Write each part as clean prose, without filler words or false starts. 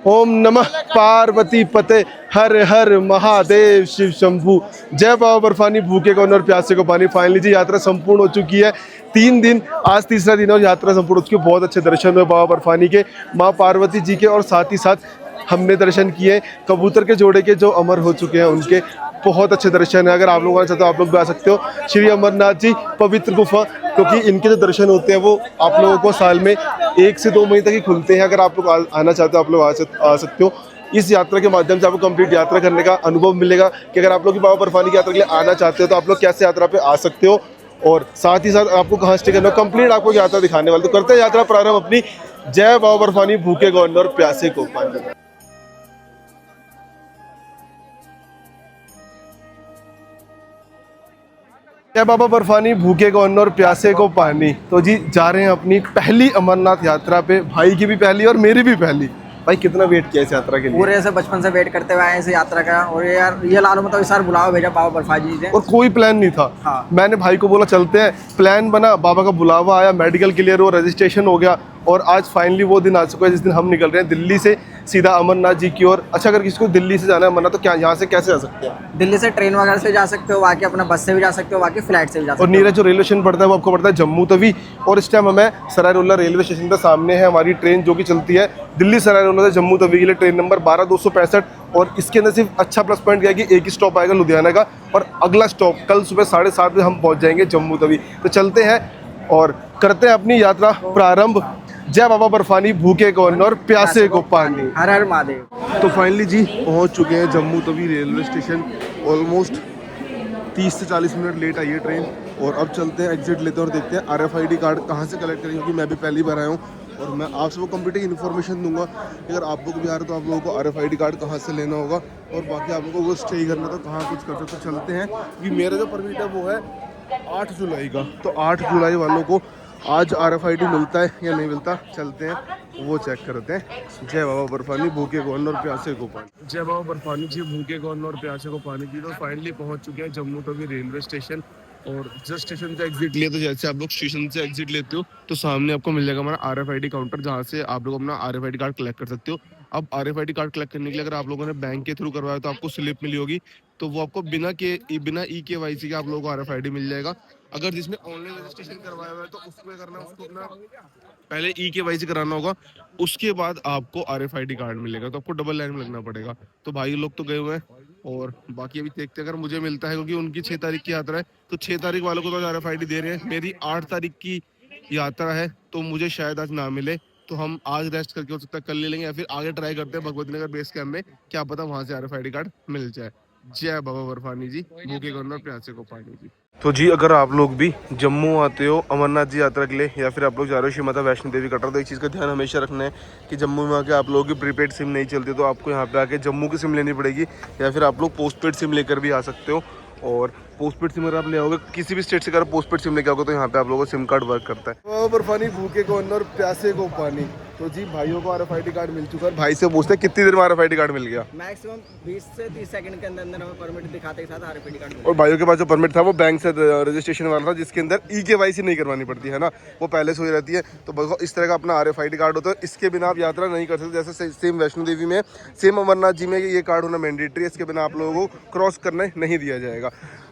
ओम नमः पार्वती पते हर हर महादेव शिव शंभू। जय बाबा बर्फानी, भूखे कौन और प्यासे को पानी। फाइनली जी यात्रा संपूर्ण हो चुकी है। 3 दिन, आज तीसरा दिन और यात्रा संपूर्ण हो चुकी है। बहुत अच्छे दर्शन हुए बाबा बर्फानी के, माँ पार्वती जी के, और साथ ही साथ हमने दर्शन किए कबूतर के जोड़े के जो अमर हो चुके हैं उनके। बहुत अच्छे दर्शन है। अगर आप लोग आना चाहते हो आप लोग भी आ सकते हो। श्री अमरनाथ जी पवित्र गुफा, क्योंकि इनके जो दर्शन होते हैं वो आप लोगों को साल में 1 से 2 महीने तक ही खुलते हैं। अगर आप लोग आना चाहते हो आप लोग आ सकते हो। इस यात्रा के माध्यम से आपको कंप्लीट यात्रा करने का अनुभव मिलेगा कि अगर आप लोग बाबा बर्फानी की यात्रा के लिए आना चाहते हो तो आप लोग कैसे यात्रा पे आ सकते हो, और साथ ही साथ आपको कहाँ स्टे करना हो, कंप्लीट आपको यात्रा दिखाने वाले। तो करते हैं यात्रा प्रारंभ अपनी। जय बाबा बर्फानी, भूखे को अन्न और प्यासे को पानी। जय बाबा बर्फानी, भूखे को अन्न और प्यासे को पानी। तो जी जा रहे हैं अपनी पहली अमरनाथ यात्रा पे। भाई की भी पहली और मेरी भी पहली। भाई कितना वेट किया इस यात्रा के लिए? पूरे से बचपन से वेट करते हुए आए इस यात्रा का। और यार ये लालू मतलब इस बार बुलावा भेजा बाबा बर्फानी जी ने, और कोई प्लान नहीं था। हाँ। मैंने भाई को बोला चलते हैं, प्लान बना, बाबा का बुलावा आया, मेडिकल क्लियर हुआ, रजिस्ट्रेशन हो गया, और आज फाइनली वो दिन आ चुका है जिस दिन हम निकल रहे हैं दिल्ली से सीधा अमरनाथ जी की ओर। अच्छा, अगर किसी को दिल्ली से जाना है अमरनाथ तो क्या यहाँ से कैसे जा सकते हैं? दिल्ली से ट्रेन वगैरह से जा सकते हो, बाकी अपना बस से भी जा सकते हो, बाकी फ्लाइट से भी जा सकते और हो। नीरज जो रेलवे स्टेशन पड़ता है वो आपको पड़ता है जम्मू तवी। और इस टाइम हमें सरायरोला रेलवे स्टेशन के सामने है हमारी ट्रेन जो कि चलती है दिल्ली सरायरोला से जम्मू तवी के लिए, ट्रेन नंबर 12265। और इसके अंदर सिर्फ अच्छा प्लस पॉइंट क्या है कि एक ही स्टॉप आएगा लुधियाना का, और अगला स्टॉप कल सुबह 7:30 बजे हम पहुंच जाएंगे जम्मू तवी। तो चलते हैं और करते हैं अपनी यात्रा प्रारंभ। जय बाबा बर्फानी, भूखे को अन्न और प्यासे को पानी। हर हर महादेव। तो फाइनली जी पहुंच चुके हैं Jammu Tawi railway station. Almost 30 से 40 मिनट लेट आई है ट्रेन। और अब चलते हैं, एग्जिट लेते हैं और देखते हैं RFID कार्ड कहाँ से कलेक्ट करेंगे, क्योंकि मैं भी पहली बार आया हूँ और मैं आप सबको कंप्लीट इन्फॉर्मेशन दूंगा। अगर आप लोग भी आ रहे हो तो आप लोगों को RFID कार्ड कहाँ से लेना होगा, और बाकी आप लोगों को स्टे करना तो कहाँ कुछ कर सकते। तो चलते हैं, क्योंकि मेरा जो परमिट है वो है 8 जुलाई का। तो 8 जुलाई वालों को आज RFID मिलता है या नहीं मिलता, चलते हैं वो चेक करते हैं। जय बाबा बर्फानी, भूखे को अन्न और प्यासे को पानी। जय बाबा बर्फानी जी, भूखे को अन्न और प्यासे को पानी की। तो फाइनली पहुंच चुके हैं जम्मू तवी रेलवे स्टेशन। और जस्ट स्टेशन से एग्जिट लिए, तो जैसे आप लोग स्टेशन से एग्जिट लेते हो तो सामने आपको मिल जाएगा हमारा RFID काउंटर, जहाँ से आप लोग अपना RFID कार्ड कलेक्ट कर सकते हो। अब RFID कार्ड कलेक्ट करने के लिए अगर आप लोगों ने बैंक के थ्रू करवाया तो आपको स्लिप मिली होगी, तो वो आपको बिना EKYC के आप लोगों को RFID मिल जाएगा। अगर जिसने ऑनलाइन रजिस्ट्रेशन करवाया हुआ है तो उसमें करना, उसको अपना पहले EKYC कराना होगा, उसके बाद आपको RFID कार्ड मिलेगा। तो आपको डबल लाइन में लगना पड़ेगा। तो भाई लोग तो गए हुए हैं, और बाकी अभी देखते हैं अगर मुझे मिलता है, क्योंकि उनकी 6 तारीख की यात्रा है। तो 6 तारीख वालों को तो RFID दे रहे हैं। मेरी 8 तारीख की यात्रा है, तो मुझे शायद आज ना मिले। तो हम आज रेस्ट करके हो सकता है कल ले लेंगे, या फिर आगे ट्राई करते हैं भगवती नगर बेस कैंप में, क्या पता वहां से RFID कार्ड मिल जाए। जय बाबा बर्फानी जी, भूखे को अन्न और प्यासे को पानी जी। तो जी अगर आप लोग भी जम्मू आते हो अमरनाथ जी यात्रा के लिए, या फिर आप लोग जा रहे हो श्री माता वैष्णो देवी कटरा, तो एक चीज़ का ध्यान हमेशा रखना है कि जम्मू में आके आप लोगों की प्रीपेड सिम नहीं चलती, तो आपको यहाँ पे आके जम्मू की सिम लेनी पड़ेगी, या फिर आप लोग पोस्टपेड सिम लेकर भी आ सकते हो। और पोस्टपेड सिम अगर आप ले आओगे, किसी भी स्टेट से अगर पोस्टपेड सिम लेके आओगे, तो यहाँ पे आप लोगों को सिम कार्ड वर्क करता है। बर्फानी, भूखे को अन्न और प्यासे को पानी। तो जी भाइयों को RFID कार्ड मिल चुका है। भाई से पूछते हैं कितनी देर में RFID कार्ड मिल गया? मैक्सिमम 20 से 30 सेकंड के अंदर अंदर हमें परमिट दिखाते के साथ RFID कार्ड। और भाइयों के पास जो परमिट था वो बैंक से रजिस्ट्रेशन वाला था, जिसके अंदर EKYC नहीं करवानी पड़ती है ना, वो पहले से ही रहती है। तो इस तरह का अपना RFID कार्ड होता है, इसके बिना आप यात्रा नहीं कर सकते। जैसे सेम वैष्णो देवी में, सेम अमरनाथ जी में ये कार्ड होना मैंडेटरी है, इसके बिना आप लोगों को क्रॉस करने नहीं दिया जाएगा।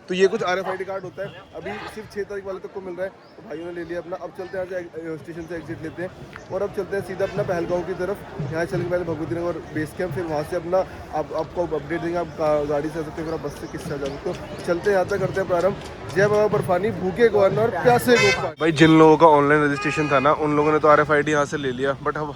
तो ये कुछ RFID कार्ड होता है। अभी सिर्फ 6 तारीख वाले तक को मिल रहा है, तो भाइयों ने ले लिया अपना। अब चलते हैं यहाँ से स्टेशन से एग्जिट लेते हैं, और अब चलते हैं सीधा अपना पहलगांव की तरफ। यहाँ चलने के पहले भगवती नगर बेस कैंप, फिर वहाँ से अपना आपको अपडेट देंगे। आप गाड़ी से आ सकते हो, फिर आप बस से किससे आ जा सकते हो। चलते हैं यात्रा करते हैं प्रारंभ। जय बाबा बर्फानी, भूखे को अन्न और प्यासे को पानी। भाई जिन लोगों का ऑनलाइन रजिस्ट्रेशन था ना, उन लोगों ने तो RFID यहाँ से ले लिया, बट अब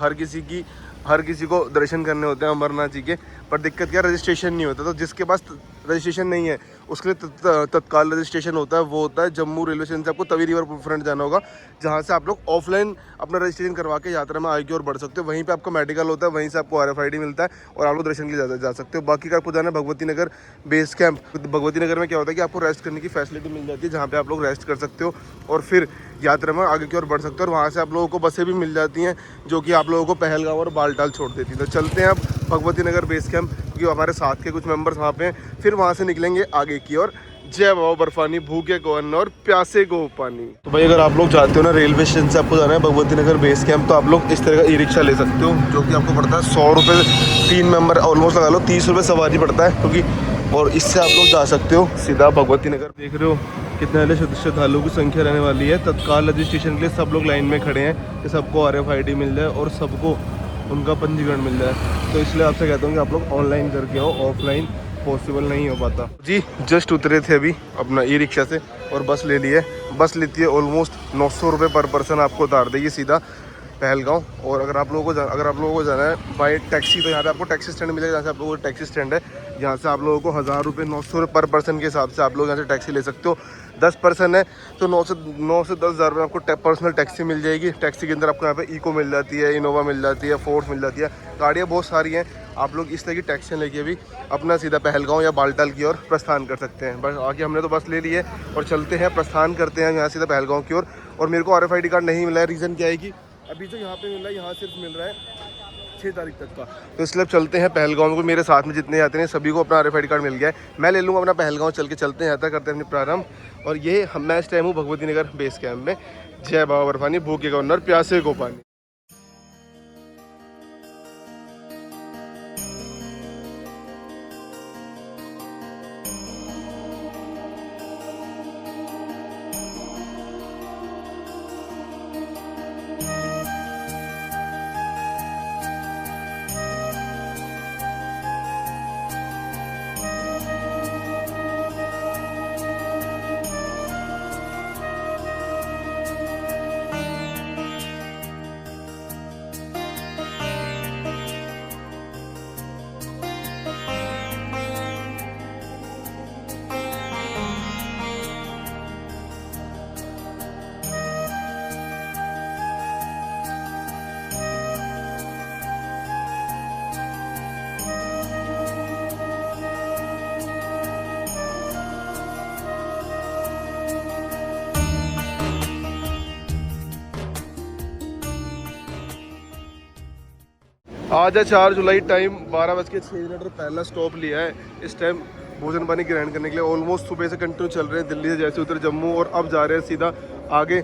हर किसी को दर्शन करने होते हैं अमरनाथ जी के। पर दिक्कत क्या, रजिस्ट्रेशन नहीं होता। तो जिसके पास रजिस्ट्रेशन नहीं है उसके लिए तत्काल रजिस्ट्रेशन होता है। वो होता है जम्मू रेलवे स्टेशन से आपको तवी रिवर फ्रंट जाना होगा, जहाँ से आप लोग ऑफलाइन अपना रजिस्ट्रेशन करवा के यात्रा में आगे की ओर बढ़ सकते हो। वहीं पे आपका मेडिकल होता है, वहीं से आपको RFID मिलता है, और आप लोग दर्शन के लिए जा सकते हो। बाकी का आपको जाना है भगवती नगर बेस कैंप। भगवती नगर में क्या होता है कि आपको रेस्ट करने की फैसिलिटी मिल जाती है, जहाँ पे आप लोग रेस्ट कर सकते हो और फिर यात्रा में आगे की ओर बढ़ सकते हो। और वहाँ से आप लोगों को बसें भी मिल जाती हैं, जो कि आप लोगों को पहलगांव और बालटाल छोड़ देती हैं। तो चलते हैं अब भगवती नगर बेस कैंप, क्योंकि हमारे साथ के कुछ मेंबर्स वहाँ पे हैं। फिर वहाँ से निकलेंगे आगे की ओर जय बाबा बर्फानी, भूखे को अन्न और प्यासे को पानी। तो भाई अगर आप लोग जाते हो ना रेलवे स्टेशन से, आपको जाना है भगवती नगर बेस कैंप, तो आप लोग इस तरह का ई रिक्शा ले सकते हो जो कि आपको पड़ता है 100 रुपये, 3 मेंबर ऑलमोस्ट लगा लो 30 रुपये सवारी पड़ता है क्योंकि, और इससे आप लोग जा सकते हो सीधा भगवती नगर। देख रहे हो कितने श्रद्धालुओं की संख्या रहने वाली है। तत्काल रजिस्ट्रेशन के लिए सब लोग लाइन में खड़े हैं कि सबको RFID मिल जाए और सबको उनका पंजीकरण मिल जाए। तो इसलिए आपसे कहता हूँ कि आप लोग ऑनलाइन करके आओ, ऑफलाइन पॉसिबल नहीं हो पाता। जी जस्ट उतरे थे अभी अपना ई रिक्शा से और बस ले ली है। बस लेती है ऑलमोस्ट 900 रुपये पर पर्सन, आपको उतार देगी सीधा पहलगांव। और अगर आप लोगों को जाना है बाई टैक्सी, तो यहाँ पे आपको टैक्सी स्टैंड मिलेगा, जहाँ से आप लोगों को टैक्सी स्टैंड है, यहाँ से आप लोगों को 1000 रुपये 900 रुपये पर पर्सन के हिसाब से आप लोग यहाँ से टैक्सी ले सकते हो। 10 पर्सन है तो 9 से 10 हज़ार रुपये आपको पर्सनल टैक्सी मिल जाएगी। टैक्सी के अंदर आपको यहाँ पे इको मिल जाती है, इनोवा मिल जाती है, फोर्स मिल जाती है, गाड़ियाँ बहुत सारी हैं। आप लोग इस तरह की टैक्सी लेके भी अपना सीधा पहलगांव या बालटाल की ओर प्रस्थान कर सकते हैं। बस आगे हमने तो बस ले ली है और चलते हैं, प्रस्थान करते हैं यहाँ सीधा पहलगांव की ओर। और मेरे को RFID कार्ड नहीं मिला है, रीज़न क्या है कि अभी जो यहाँ पे मिल रहा है, यहाँ सिर्फ मिल रहा है 6 तारीख तक का। तो इसलिए अब चलते हैं पहलगांव को। मेरे साथ में जितने आते हैं सभी को अपना RFID कार्ड मिल गया है। मैं ले लूँगा अपना पहलगांव, चलते हैं, यात्रा करते हैं अपनी प्रारंभ। और ये मैं इस टाइम हूँ भगवती नगर बेस कैंप में। जय बाबा बर्फानी, भूखे को अन्न और प्यासे को पानी। आज है 4 जुलाई, टाइम 12:06 और पहला स्टॉप लिया है इस टाइम भोजन पानी ग्रहण करने के लिए। ऑलमोस्ट सुबह से कंटिन्यू चल रहे हैं, दिल्ली से जैसे उधर जम्मू, और अब जा रहे हैं सीधा आगे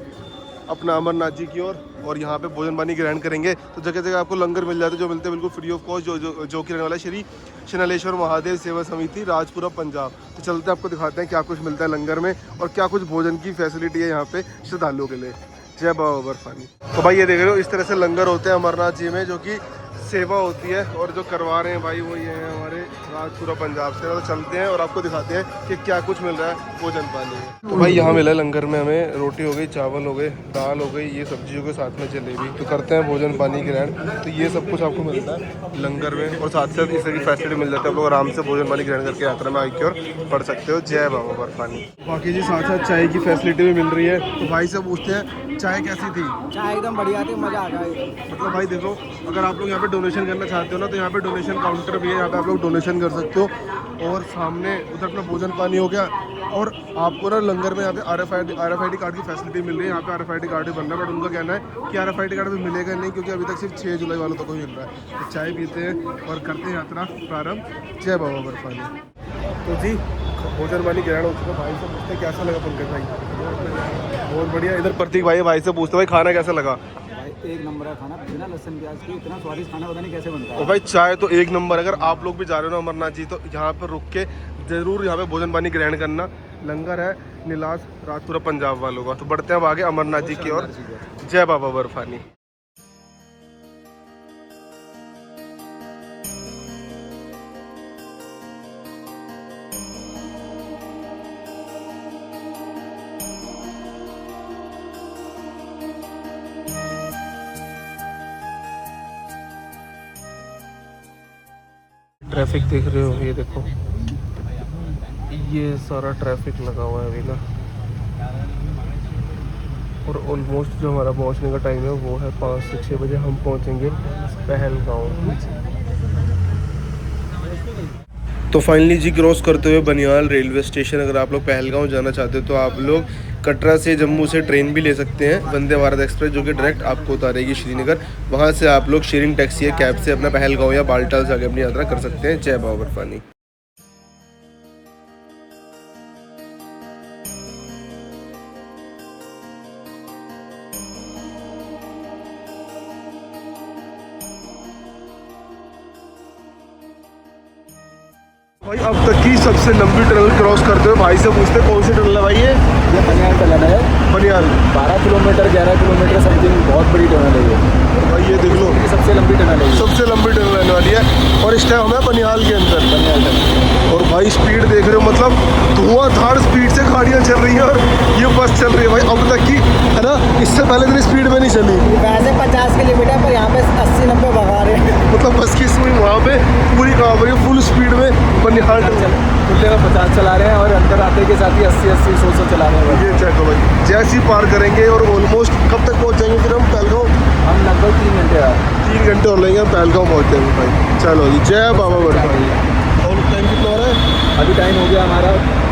अपना अमरनाथ जी की ओर। और यहाँ पे भोजन पानी ग्रहण करेंगे। तो जगह जगह आपको लंगर मिल जाते हैं जो मिलते हैं बिल्कुल फ्री ऑफ कॉस्ट, जो कि रहने वाला है श्री शनालेश्वर महादेव सेवा समिति, राजपुरा, पंजाब। तो चलते हैं, आपको दिखाते हैं क्या कुछ मिलता है लंगर में और क्या कुछ भोजन की फैसिलिटी है यहाँ पे श्रद्धालुओं के लिए। जय बाबा बर्फानी। तो भाई ये देख रहे हो इस तरह से लंगर होते हैं अमरनाथ जी में, जो कि सेवा होती है। और जो करवा रहे हैं भाई वो ये है हमारे राजपुरा पंजाब से। तो चलते हैं और आपको दिखाते हैं कि क्या कुछ मिल रहा है भोजन पानी में। तो भाई यहाँ मिला लंगर में हमें रोटी हो गई, चावल हो गए, दाल हो गई, ये सब्जियों के साथ में जलेबी। तो करते हैं भोजन पानी ग्रहण। तो ये सब कुछ आपको मिलता है लंगर में और साथ साथ इस तरह की फैसिलिटी मिल जाती है। आप लोग आराम से भोजन पानी ग्रहण करके यात्रा में आगे और पढ़ सकते हो। जय बाबा बर्फानी। बाकी जी साथ साथ चाय की फैसिलिटी भी मिल रही है। तो भाई से पूछते हैं चाय कैसी थी? चाय एकदम बढ़िया थी, मज़ा आ गया। मतलब भाई देखो, अगर आप लोग यहाँ पे डोनेशन करना चाहते हो ना, तो यहाँ पे डोनेशन काउंटर भी है, यहाँ पे आप लोग डोनेशन कर सकते हो। और सामने उधर अपना भोजन पानी हो गया। और आपको ना लंगर में यहाँ पे RFID कार्ड की फैसिलिटी मिल रही है। यहाँ पे RFID कार्ड भी बन रहा है, बट उनका कहना है कि RFID कार्ड भी मिलेगा नहीं, क्योंकि अभी तक सिर्फ 6 जुलाई वालों तक को मिल रहा है। तो चाय पीते हैं और करते हैं यात्रा प्रारंभ। जय बाबा बर्फानी। तो जी भोजन पानी ग्रहण हो चुका। भाई से पूछते हैं कैसा लगा पंकज भाई? बहुत बढ़िया। इधर प्रतीक भाई से पूछते भाई खाना कैसा लगा? एक नंबर है खाना, बिना लहसुन प्याज की इतना स्वादिष्ट खाना पता नहीं कैसे बनता है। और भाई चाय तो एक नंबर। अगर आप लोग भी जा रहे हो ना अमरनाथ जी, तो यहाँ पर रुक के जरूर यहाँ पे भोजन पानी ग्रहण करना। लंगर है नीलास राजपुरा पंजाब वालों का। तो बढ़ते हैं अब आगे अमरनाथ जी की ओर। जय बाबा बर्फानी। ट्रैफिक देख रहे हो, ये देखो, ये सारा ट्रैफिक लगा हुआ है अभी ना। और ऑलमोस्ट जो हमारा पहुंचने का टाइम है वो है 5 से 6 बजे। हम पहुंचेंगे पहलगांव। तो फाइनली जी क्रॉस करते हुए बनियाल रेलवे स्टेशन। अगर आप लोग पहलगांव जाना चाहते हो तो आप लोग कटरा से जम्मू से ट्रेन भी ले सकते हैं, वंदे भारत एक्सप्रेस, जो कि डायरेक्ट आपको उतारेगी श्रीनगर। वहां से आप लोग शेयरिंग टैक्सी या कैब से अपना पहलगांव या बालटाल से आगे अपनी यात्रा कर सकते हैं। जय बाबा बर्फानी। भाई अब तक की सबसे लंबी टनल क्रॉस करते हुए भाई से पूछते कौन सी टनल है भाई ये बनियाल टनल है। बनियाल 12 किलोमीटर 11 किलोमीटर समथिंग, बहुत बड़ी टनल है ये। भाई ये देख लो ये सबसे लंबी टनल है ये। सबसे लंबी टनल रहने वाली है और इस टाइम हमें बनियाल के अंदर। बनियाल टनल। और भाई स्पीड देख रहे हो, मतलब धुआंधार स्पीड से गाड़ियाँ चल रही हैं और ये बस चल रही है भाई अब तक की, है ना। इससे पहले इतनी स्पीड में नहीं चली। वैसे 50 किलोमीटर पर यहाँ पे 80-90 भगा रहे हैं। मतलब बस की स्पीड वहाँ पे पूरी कहाँ पर फुल स्पीड में बनिहाल खुले में 50 चला रहे हैं और अंदर आते के साथ ही 80-80 100 चला रहे हैं। ये चेक हो भाई, जैसे ही पार करेंगे और ऑलमोस्ट कब तक पहुँच जाएंगे फिर हम पहलगांव? हम लगभग 3 घंटे यार 3 घंटे और लेंगे, हम पहलगांव पहुँच जाएंगे भाई। चलो जी, जय बाबा बर्फानी। और टाइम कितना हो रहा है? अभी टाइम हो गया हमारा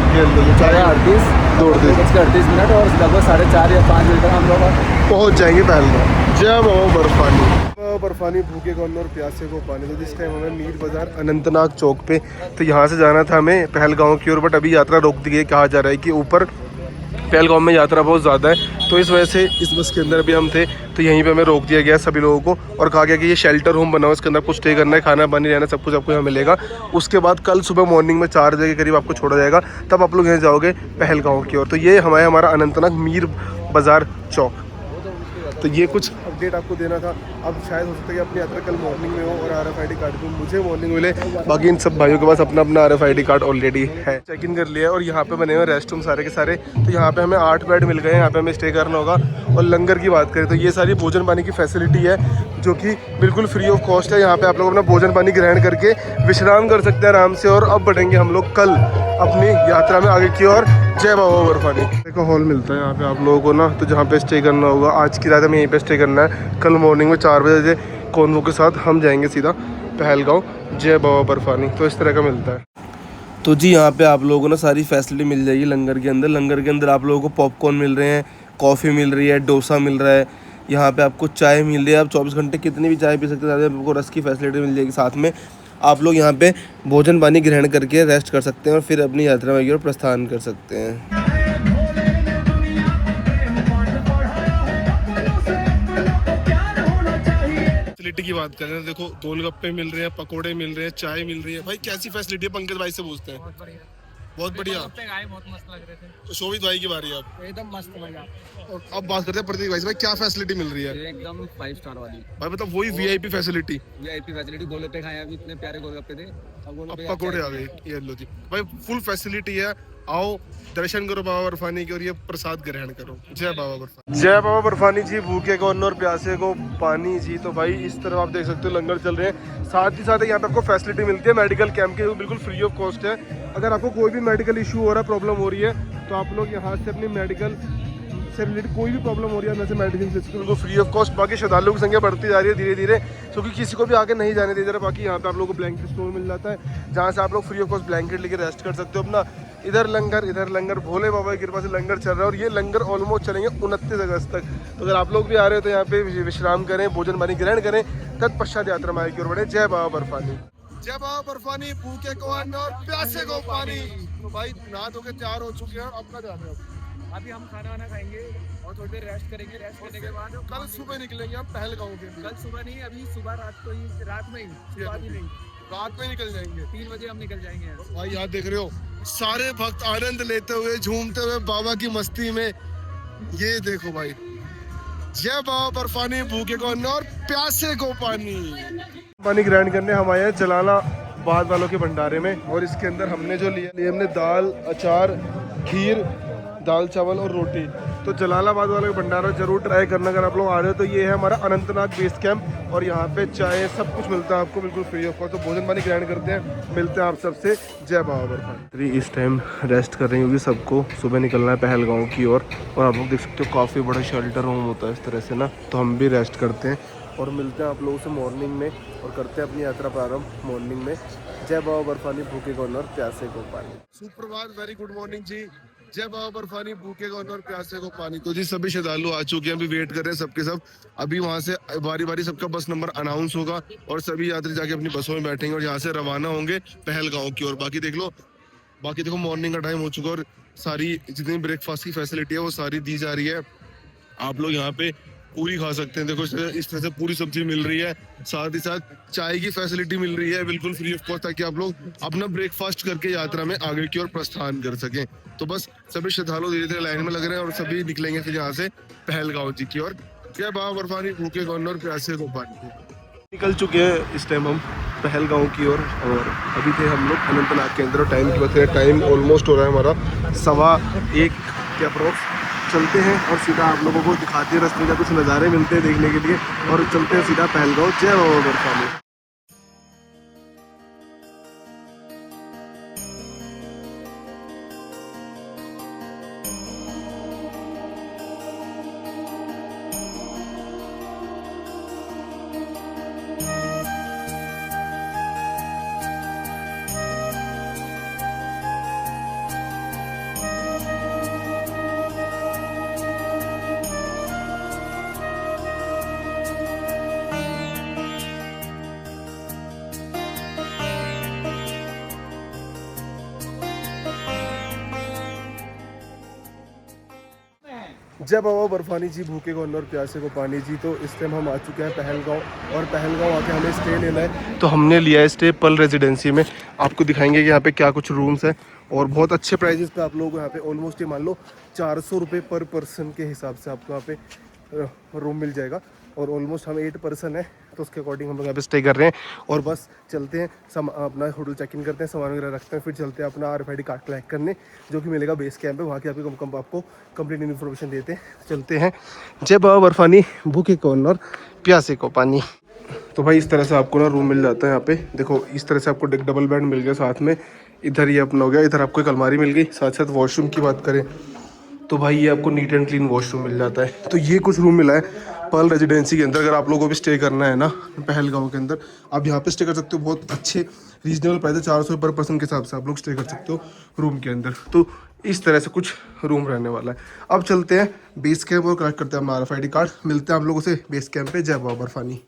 4:38 मिनट और लगभग 4:30 या 5 बजे तक हम लोग पहुँच जाएंगे पहलगांव। जय बाबा बर्फानी। बर्फानी भूखे कौन और प्यासे को पानी। तो जिस टाइम हमें मीर बाजार अनंतनाग चौक पे, तो यहाँ से जाना था हमें पहलगांव की ओर, बट अभी यात्रा रोक दी गई। कहा जा रहा है कि ऊपर पहलगांव में यात्रा बहुत ज़्यादा है, तो इस वजह से इस बस के अंदर भी हम थे, तो यहीं पे हमें रोक दिया गया सभी लोगों को और कहा गया कि ये शेल्टर होम बना हुआ है, इसके अंदर कुछ स्टे करना है, खाना पानी रहना सब कुछ आपको यहाँ मिलेगा। उसके बाद कल सुबह मॉर्निंग में 4 बजे के करीब आपको छोड़ा जाएगा, तब आप लोग यहाँ जाओगे पहलगांव की ओर। तो ये हमारा अनंतनाग मीर बाज़ार चौक। तो ये कुछ अपडेट आपको देना था। अब शायद हो सकता है कि अपनी यात्रा कल मॉर्निंग में हो और RFID कार्ड भी मुझे मॉर्निंग मिले, बाकी इन सब भाइयों के पास अपना अपना RFID कार्ड ऑलरेडी है। चेक इन कर लिया और यहाँ पे बने हुए रेस्ट रूम सारे के सारे। तो यहाँ पे हमें 8 बेड मिल गए हैं, यहाँ पे हमें स्टे करना होगा। और लंगर की बात करें तो ये सारी भोजन पानी की फैसिलिटी है जो कि बिल्कुल फ्री ऑफ कॉस्ट है। यहाँ पे आप लोग अपना भोजन पानी ग्रहण करके विश्राम कर सकते हैं आराम से। और अब बढ़ेंगे हम लोग कल अपनी यात्रा में आगे की ओर। जय बाबा बर्फानी। देखो हॉल मिलता है यहाँ पे आप लोगों को ना, तो जहाँ पे स्टे करना होगा। आज की रात हमें यहीं पे स्टे करना है। कल मॉर्निंग में 4 बजे कॉन्वो के साथ हम जाएंगे सीधा पहलगांव। जय बाबा बर्फानी। तो इस तरह का मिलता है। तो जी यहाँ पे आप लोगों को ना सारी फैसिलिटी मिल जाएगी लंगर के अंदर। लंगर के अंदर आप लोगों को पॉपकॉर्न मिल रहे हैं, कॉफ़ी मिल रही है, डोसा मिल रहा है, यहाँ पे आपको चाय मिल रही है। आप 24 घंटे कितनी भी चाय पी सकते हैं। आपको रस की फैसिलिटी मिल जाएगी साथ में। आप लोग यहाँ पे भोजन पानी ग्रहण करके रेस्ट कर सकते हैं और फिर अपनी यात्रा में की ओर प्रस्थान कर सकते हैं। फैसिलिटी की बात करें, देखो गोलगप्पे मिल रहे हैं, पकोड़े मिल रहे हैं, चाय मिल रही है। भाई कैसी फैसिलिटी है? पंकज भाई से पूछते हैं। बहुत बढ़िया। बहुत मस्त लग रहे थे। तो शोभित भाई की बारी है अब। एकदम मस्त मजा। अब बात करते हैं प्रतीक भाई से। भाई क्या फैसिलिटी मिल रही है? एकदम 5 स्टार वाली भाई, मतलब वही VIP facility. VIP facility. Golgappe खाए अभी, इतने प्यारे गोलगप्पे थे। अब पकोड़े आ गए। ये लो जी भाई, फुल फैसिलिटी है। आओ दर्शन करो बाबा बर्फानी की और ये प्रसाद ग्रहण करो। जय बाबा बर्फानी। जय बाबा बर्फानी जी। भूखे को अन्न और प्यासे को पानी जी। तो भाई इस तरह आप देख सकते हो लंगर चल रहे हैं। साथ ही साथ यहाँ पे आपको फैसिलिटी मिलती है मेडिकल कैंप की, बिल्कुल फ्री ऑफ कॉस्ट है। अगर आपको कोई भी मेडिकल इशू हो रहा है, प्रॉब्लम हो रही है, तो आप लोग यहाँ से अपनी मेडिकल से रिलेटेड कोई भी प्रॉब्लम हो रही है वैसे मेडिसिन ले सकते हो, बिल्कुल फ्री ऑफ कॉस्ट। बाकी श्रद्धालुओं की संख्या बढ़ती जा रही है धीरे धीरे, क्योंकि किसी को भी आगे नहीं जाने दे रहा। बाकी यहाँ पे आप लोगों को ब्लैंकेट स्टोर मिल जाता है जहाँ से आप लोग फ्री ऑफ कॉस्ट ब्लैंकेट लेके रेस्ट कर सकते हो अपना। इधर लंगर भोले बाबा की कृपा से लंगर चल रहा है और ये लंगर ऑलमोस्ट चलेंगे 29 अगस्त तक। तो अगर आप लोग भी आ रहे हो तो यहाँ पे विश्राम करें, भोजन पानी ग्रहण करें, तत्पश्चात यात्रा मार्ग की ओर बढ़े। जय बाबा बर्फानी। जय बाबा बर्फानी। भूखे को अन्न और प्यासे को पानी। तो भाई नहा धो के तैयार हो चुके हैं, अपना जा रहे हैं। अभी हम खाना वाना खाएंगे और थोड़ी देर रेस्ट करेंगे। रेस्ट करने के बाद कल सुबह निकलेंगे हम पहलगांव के लिए। कल सुबह नहीं, अभी सुबह रात में ही रात में निकल जाएंगे। 3 बजे हम निकल जाएंगे। भाई यहाँ देख रहे हो सारे भक्त आनंद लेते हुए, झूमते हुए बाबा की मस्ती में। ये देखो भाई, जय बाबा बर्फानी। भूखे को अन्न और प्यासे को पानी। पानी ग्रहण करने हम आए हैं जलालाबाद वालों के भंडारे में। और इसके अंदर हमने जो लिया हमने दाल, अचार, खीर, दाल चावल और रोटी। तो जलालाबाद वाले भंडारा जरूर ट्राई करना अगर आप लोग आ रहे हो। तो ये है हमारा अनंतनाग बेस कैंप और यहाँ पे चाय सब कुछ मिलता है आपको बिल्कुल फ्री ऑफ कॉस्ट। तो भोजन पानी ग्रहण करते हैं, मिलते हैं आप सबसे। जय बाबा बर्फानी। इस टाइम रेस्ट कर रही होगी सबको, सुबह निकलना है पहलगांव की ओर। और आप लोग देख सकते हो काफ़ी बड़ा शेल्टर होम होता है इस तरह से ना। तो हम भी रेस्ट करते हैं और मिलते हैं आप लोगों से मॉर्निंग में और करते हैं अपनी यात्रा प्रारंभ मॉर्निंग में। जय बाबा बर्फानी। भूखे को अन्न और प्यासे को पानी। सुप्रभात, वेरी गुड मॉर्निंग जी। जय बाबा बर्फानी। भूखे को अन्न और प्यासे को पानी। तो जी सभी श्रद्धालु आ चुके हैं, अभी वेट कर रहे हैं सबके सब। अभी वहां से बारी बारी सबका बस नंबर अनाउंस होगा और सभी यात्री जाके अपनी बसों में बैठेंगे और यहाँ से रवाना होंगे पहलगांव की ओर। बाकी देख लो, बाकी देखो मॉर्निंग का टाइम हो चुका और सारी जितनी ब्रेकफास्ट की फैसिलिटी है वो सारी दी जा रही है। आप लोग यहाँ पे पूरी खा सकते हैं। देखो इस तरह से पूरी सब्जी मिल रही है, साथ ही साथ चाय की फैसिलिटी मिल रही है बिल्कुल फ्री ऑफ कॉस्ट, ताकि आप लोग अपना ब्रेकफास्ट करके यात्रा में आगे की ओर प्रस्थान कर सकें। तो बस सभी श्रद्धालु धीरे धीरे लाइन में लग रहे हैं और सभी निकलेंगे फिर यहाँ से पहलगांव जी की ओर। जय बाबा बर्फानी, भूखे कौन और प्यासे को पानी। निकल चुके हैं इस टाइम हम पहलगांव की ओर और अभी थे हम लोग अनंतनाग के अंदर। टाइम की बात करें, टाइम ऑलमोस्ट हो रहा है हमारा 1:15 के अप्रोक्स। चलते हैं और सीधा आप लोगों को दिखाते हैं रास्ते का कुछ नज़ारे मिलते हैं देखने के लिए, और चलते हैं सीधा पहलगांव। जय बाबा बर्फानी। जय बाबा बर्फानी जी, भूखे को अन्न और प्यासे को पानी जी। तो इस टाइम हम आ चुके हैं पहलगांव, और पहलगांव आके हमें स्टे लेना है। तो हमने लिया है स्टे पल रेजिडेंसी में। आपको दिखाएंगे कि यहाँ पे क्या कुछ रूम्स हैं, और बहुत अच्छे प्राइजेस पे आप लोगों को यहाँ पे ऑलमोस्ट ये मान लो 400 रुपये पर पर्सन के हिसाब से आपको यहाँ पे रूम मिल जाएगा। और ऑलमोस्ट हम 8 पर्सन है, तो उसके अकॉर्डिंग हम लोग यहाँ पे स्टे कर रहे हैं। और बस चलते हैं, अपना होटल चेक इन करते हैं, सामान वगैरह रखते हैं, फिर चलते हैं अपना RFID कार्ड कलेक्ट करने, जो कि मिलेगा बेस कैंप पे। वहाँ की आपको कंप्लीट इन्फॉर्मेशन देते हैं। चलते हैं। जय बाबा बर्फानी, भूखे कौन और प्यासे को पानी। तो भाई इस तरह से आपको ना रूम मिल जाता है यहाँ पे। देखो इस तरह से आपको डबल बेड मिल गया साथ में। इधर ये अपना हो गया, इधर आपको एक अलमारी मिल गई। साथ साथ वॉशरूम की बात करें तो भाई ये आपको नीट एंड क्लीन वॉशरूम मिल जाता है। तो ये कुछ रूम मिला है पर्ल रेजिडेंसी के अंदर। अगर आप लोगों को भी स्टे करना है ना पहलगांव के अंदर, आप यहाँ पे स्टे कर सकते हो। बहुत अच्छे रीजनेबल प्राइस है, 400 पर पर्सन के हिसाब से आप लोग स्टे कर सकते हो रूम के अंदर। तो इस तरह से कुछ रूम रहने वाला है। अब चलते हैं बेस कैंप और कलेक्ट करते हैं अपना RFID कार्ड। मिलते हैं आप लोगों से बेस कैंप पे। जय बाबा बर्फानी।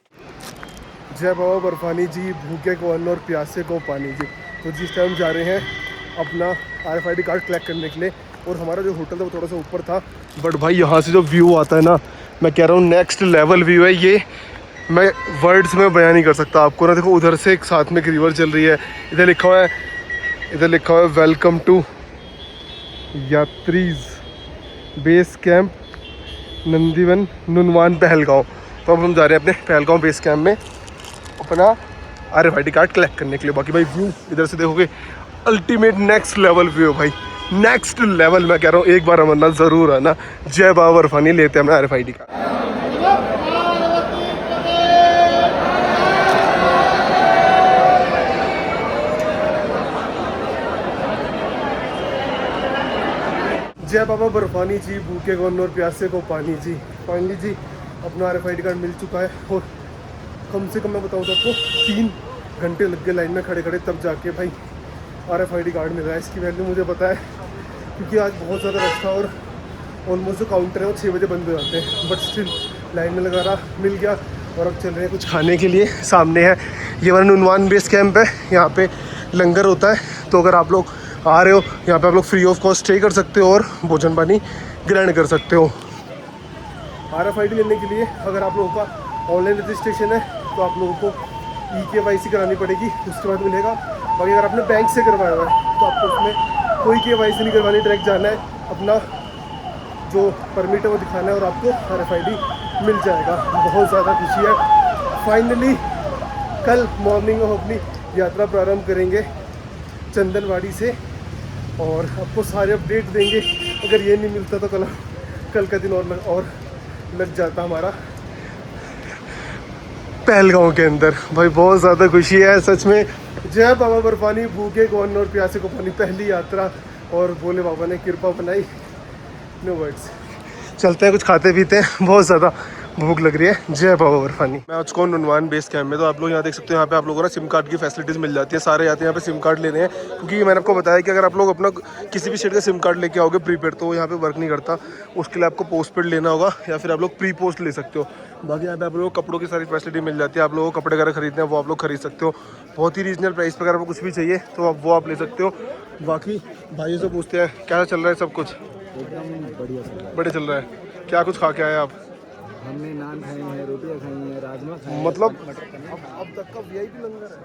जय बाबा बर्फानी जी, भूखे को अन्न और प्यासे को पानी जी। तो जिस टाइम जा रहे हैं अपना RFID कार्ड कलेक्ट करने के लिए, और हमारा जो होटल था वो थोड़ा सा ऊपर था, बट भाई यहाँ से जो व्यू आता है ना, मैं कह रहा हूँ नेक्स्ट लेवल व्यू है ये। मैं वर्ड्स में बयान नहीं कर सकता आपको ना। देखो उधर से एक साथ में एक रिवर चल रही है, इधर लिखा हुआ है वेलकम टू यात्रीज बेस कैंप नंदीवन नुनवान पहलगांव। तो अब हम जा रहे हैं अपने पहलगांव बेस कैंप में अपना RFID कार्ड कलेक्ट करने के लिए। बाकी भाई व्यू इधर से देखोगे अल्टीमेट नेक्स्ट लेवल व्यू भाई, नेक्स्ट लेवल। मैं कह रहा हूँ एक बार अमरनाथ ज़रूर आना। जय बाबा बर्फानी। लेते हैं अपना RFID कार्ड। जय बाबा बर्फानी जी, भूखे को अन्न और प्यासे को पानी जी। फाइनली जी अपना RFID कार्ड मिल चुका है, और कम से कम मैं बताऊँ तो आपको 3 घंटे लग गए लाइन में खड़े खड़े, तब जाके भाई RFID कार्ड मिल रहा है। इसकी वैल्यू मुझे पता है, क्योंकि आज बहुत ज़्यादा रश था और ऑलमोस्ट जो काउंटर है वो 6 बजे बंद हो जाते हैं, बट स्टिल लाइन में लगा रहा, मिल गया। और अब चल रहे हैं कुछ खाने के लिए। सामने है ये वाला नुनवान बेस कैंप है, यहाँ पे लंगर होता है। तो अगर आप लोग आ रहे हो यहाँ पे, आप लोग फ्री ऑफ कॉस्ट स्टे कर सकते हो और भोजन पानी ग्रहण कर सकते हो। RFID लेने के लिए अगर आप लोगों का ऑनलाइन रजिस्ट्रेशन है तो आप लोगों को EKYC करानी पड़ेगी, उसके बाद मिलेगा। बाकी अगर आपने बैंक से करवाया हुआ है तो आपको उसमें कोई KYC नहीं करवानी, डायरेक्ट जाना है, अपना जो परमिट है वो दिखाना है और आपको RFID मिल जाएगा। बहुत ज़्यादा खुशी है। फाइनली कल मॉर्निंग हम अपनी यात्रा प्रारंभ करेंगे चंदनवाड़ी से, और आपको सारे अपडेट देंगे। अगर ये नहीं मिलता तो कल का दिन और लग जाता हमारा पहलगांव के अंदर। भाई बहुत ज़्यादा खुशी है सच में। जय बाबा बर्फानी, भूखे को अन्न और प्यासे को पानी। पहली यात्रा और भोले बाबा ने कृपा बनाई, नो वर्ड्स। चलते हैं कुछ खाते पीते हैं, बहुत ज़्यादा भूख लग रही है। जय बाबा बर्फानी। मैं आज कौन नुनवान बेस कैंप में, तो आप लोग यहाँ देख सकते हो, यहाँ पे आप लोगों को ना सिम कार्ड की फैसिलिटीज़ मिल जाती है। सारे आते हैं यहाँ पे सिम कार्ड लेने हैं, क्योंकि मैंने आपको बताया कि अगर आप लोग अपना किसी भी स्टेट का सिम कार्ड लेके आओगे प्रीपेड, तो वो यहाँ पे वर्क नहीं करता। उसके लिए आपको पोस्ट पेड लेना होगा, या फिर आप लोग प्री पोस्ट ले सकते हो। बाकी यहाँ पे आप लोगों को कपड़ों की सारी फैसिलिटी मिल जाती है। आप लोगों को कपड़े वगैरह खरीदने हैं वो आप लोग खरीद सकते हो, बहुत ही रीजनल प्राइस पर। अगर आपको कुछ भी चाहिए तो आप वो आप ले सकते हो। बाकी भाइयों से पूछते हैं क्या चल रहा है, सब कुछ एकदम बढ़िया बढ़िया चल रहा है। क्या कुछ खा के आए आप? हमने नान खाई हैं, रोटियाँ खाई हैं, राजमा खाए हैं, मतलब मटर पनीर अब तक का वीआईपी लंगर है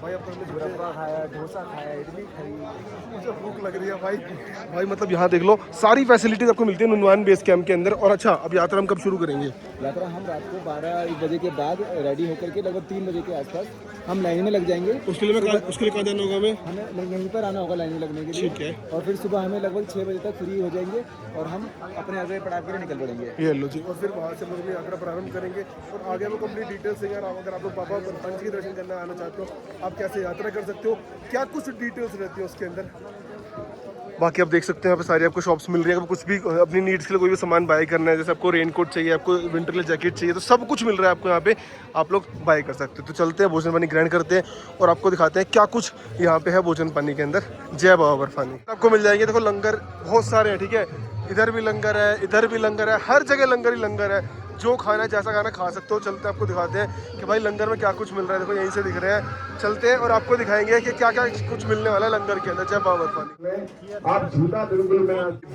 भाई। अब तक हमने मुरब्बा खाया, डोसा खाया, इडली खाई। मुझे भूख लग रही है भाई। भाई मतलब यहाँ देख लो सारी फैसिलिटीज आपको मिलती है नुनवान बेस कैंप के अंदर। और अच्छा अब यात्रा हम कब शुरू करेंगे? यात्रा हम रात को 12-1 बजे के बाद रेडी होकर के लगभग 3 बजे के आसपास हम लाइन में लग जाएंगे। उसके लिए कहाँ जाना होगा हमें? हमें यहीं पर आना होगा लाइन में लगने के लिए। ठीक है। और फिर सुबह हमें लगभग 6 बजे तक फ्री हो जाएंगे और हम अपने अगले पड़ाव के लिए निकल पड़ेंगे। ये लो जी। और फिर वहाँ से हम अपनी यात्रा प्रारंभ करेंगे और आगे हमें कंप्लीट डिटेल्स देंगे। अगर आप लोग बाबा बर्फानी जी के दर्शन करना आना चाहते हो, आप कैसे यात्रा कर सकते हो, क्या कुछ डिटेल्स रहती है उसके अंदर। बाकी आप देख सकते हैं यहाँ पे सारी आपको शॉप्स मिल रही है। कुछ भी अपनी नीड्स के लिए कोई भी सामान बाय करना है, जैसे आपको रेनकोट चाहिए, आपको विंटर के लिए जैकेट चाहिए, तो सब कुछ मिल रहा है आपको यहाँ पे। आप लोग बाय कर सकते हो। तो चलते हैं भोजन पानी ग्रहण करते हैं और आपको दिखाते हैं क्या कुछ यहाँ पे है भोजन पानी के अंदर। जय बाबा बर्फानी। आपको मिल जाएंगे, देखो लंगर बहुत सारे हैं, ठीक है। इधर भी लंगर है, इधर भी लंगर है, हर जगह लंगर ही लंगर है। जो खाना है जैसा खाना खा सकते हो। चलते हैं आपको दिखाते हैं कि भाई लंगर में क्या कुछ मिल रहा है। देखो यहीं से दिख रहे हैं। चलते हैं और आपको दिखाएंगे कि क्या क्या कुछ मिलने वाला है लंगर के अंदर। जय बाबा बर्फानी।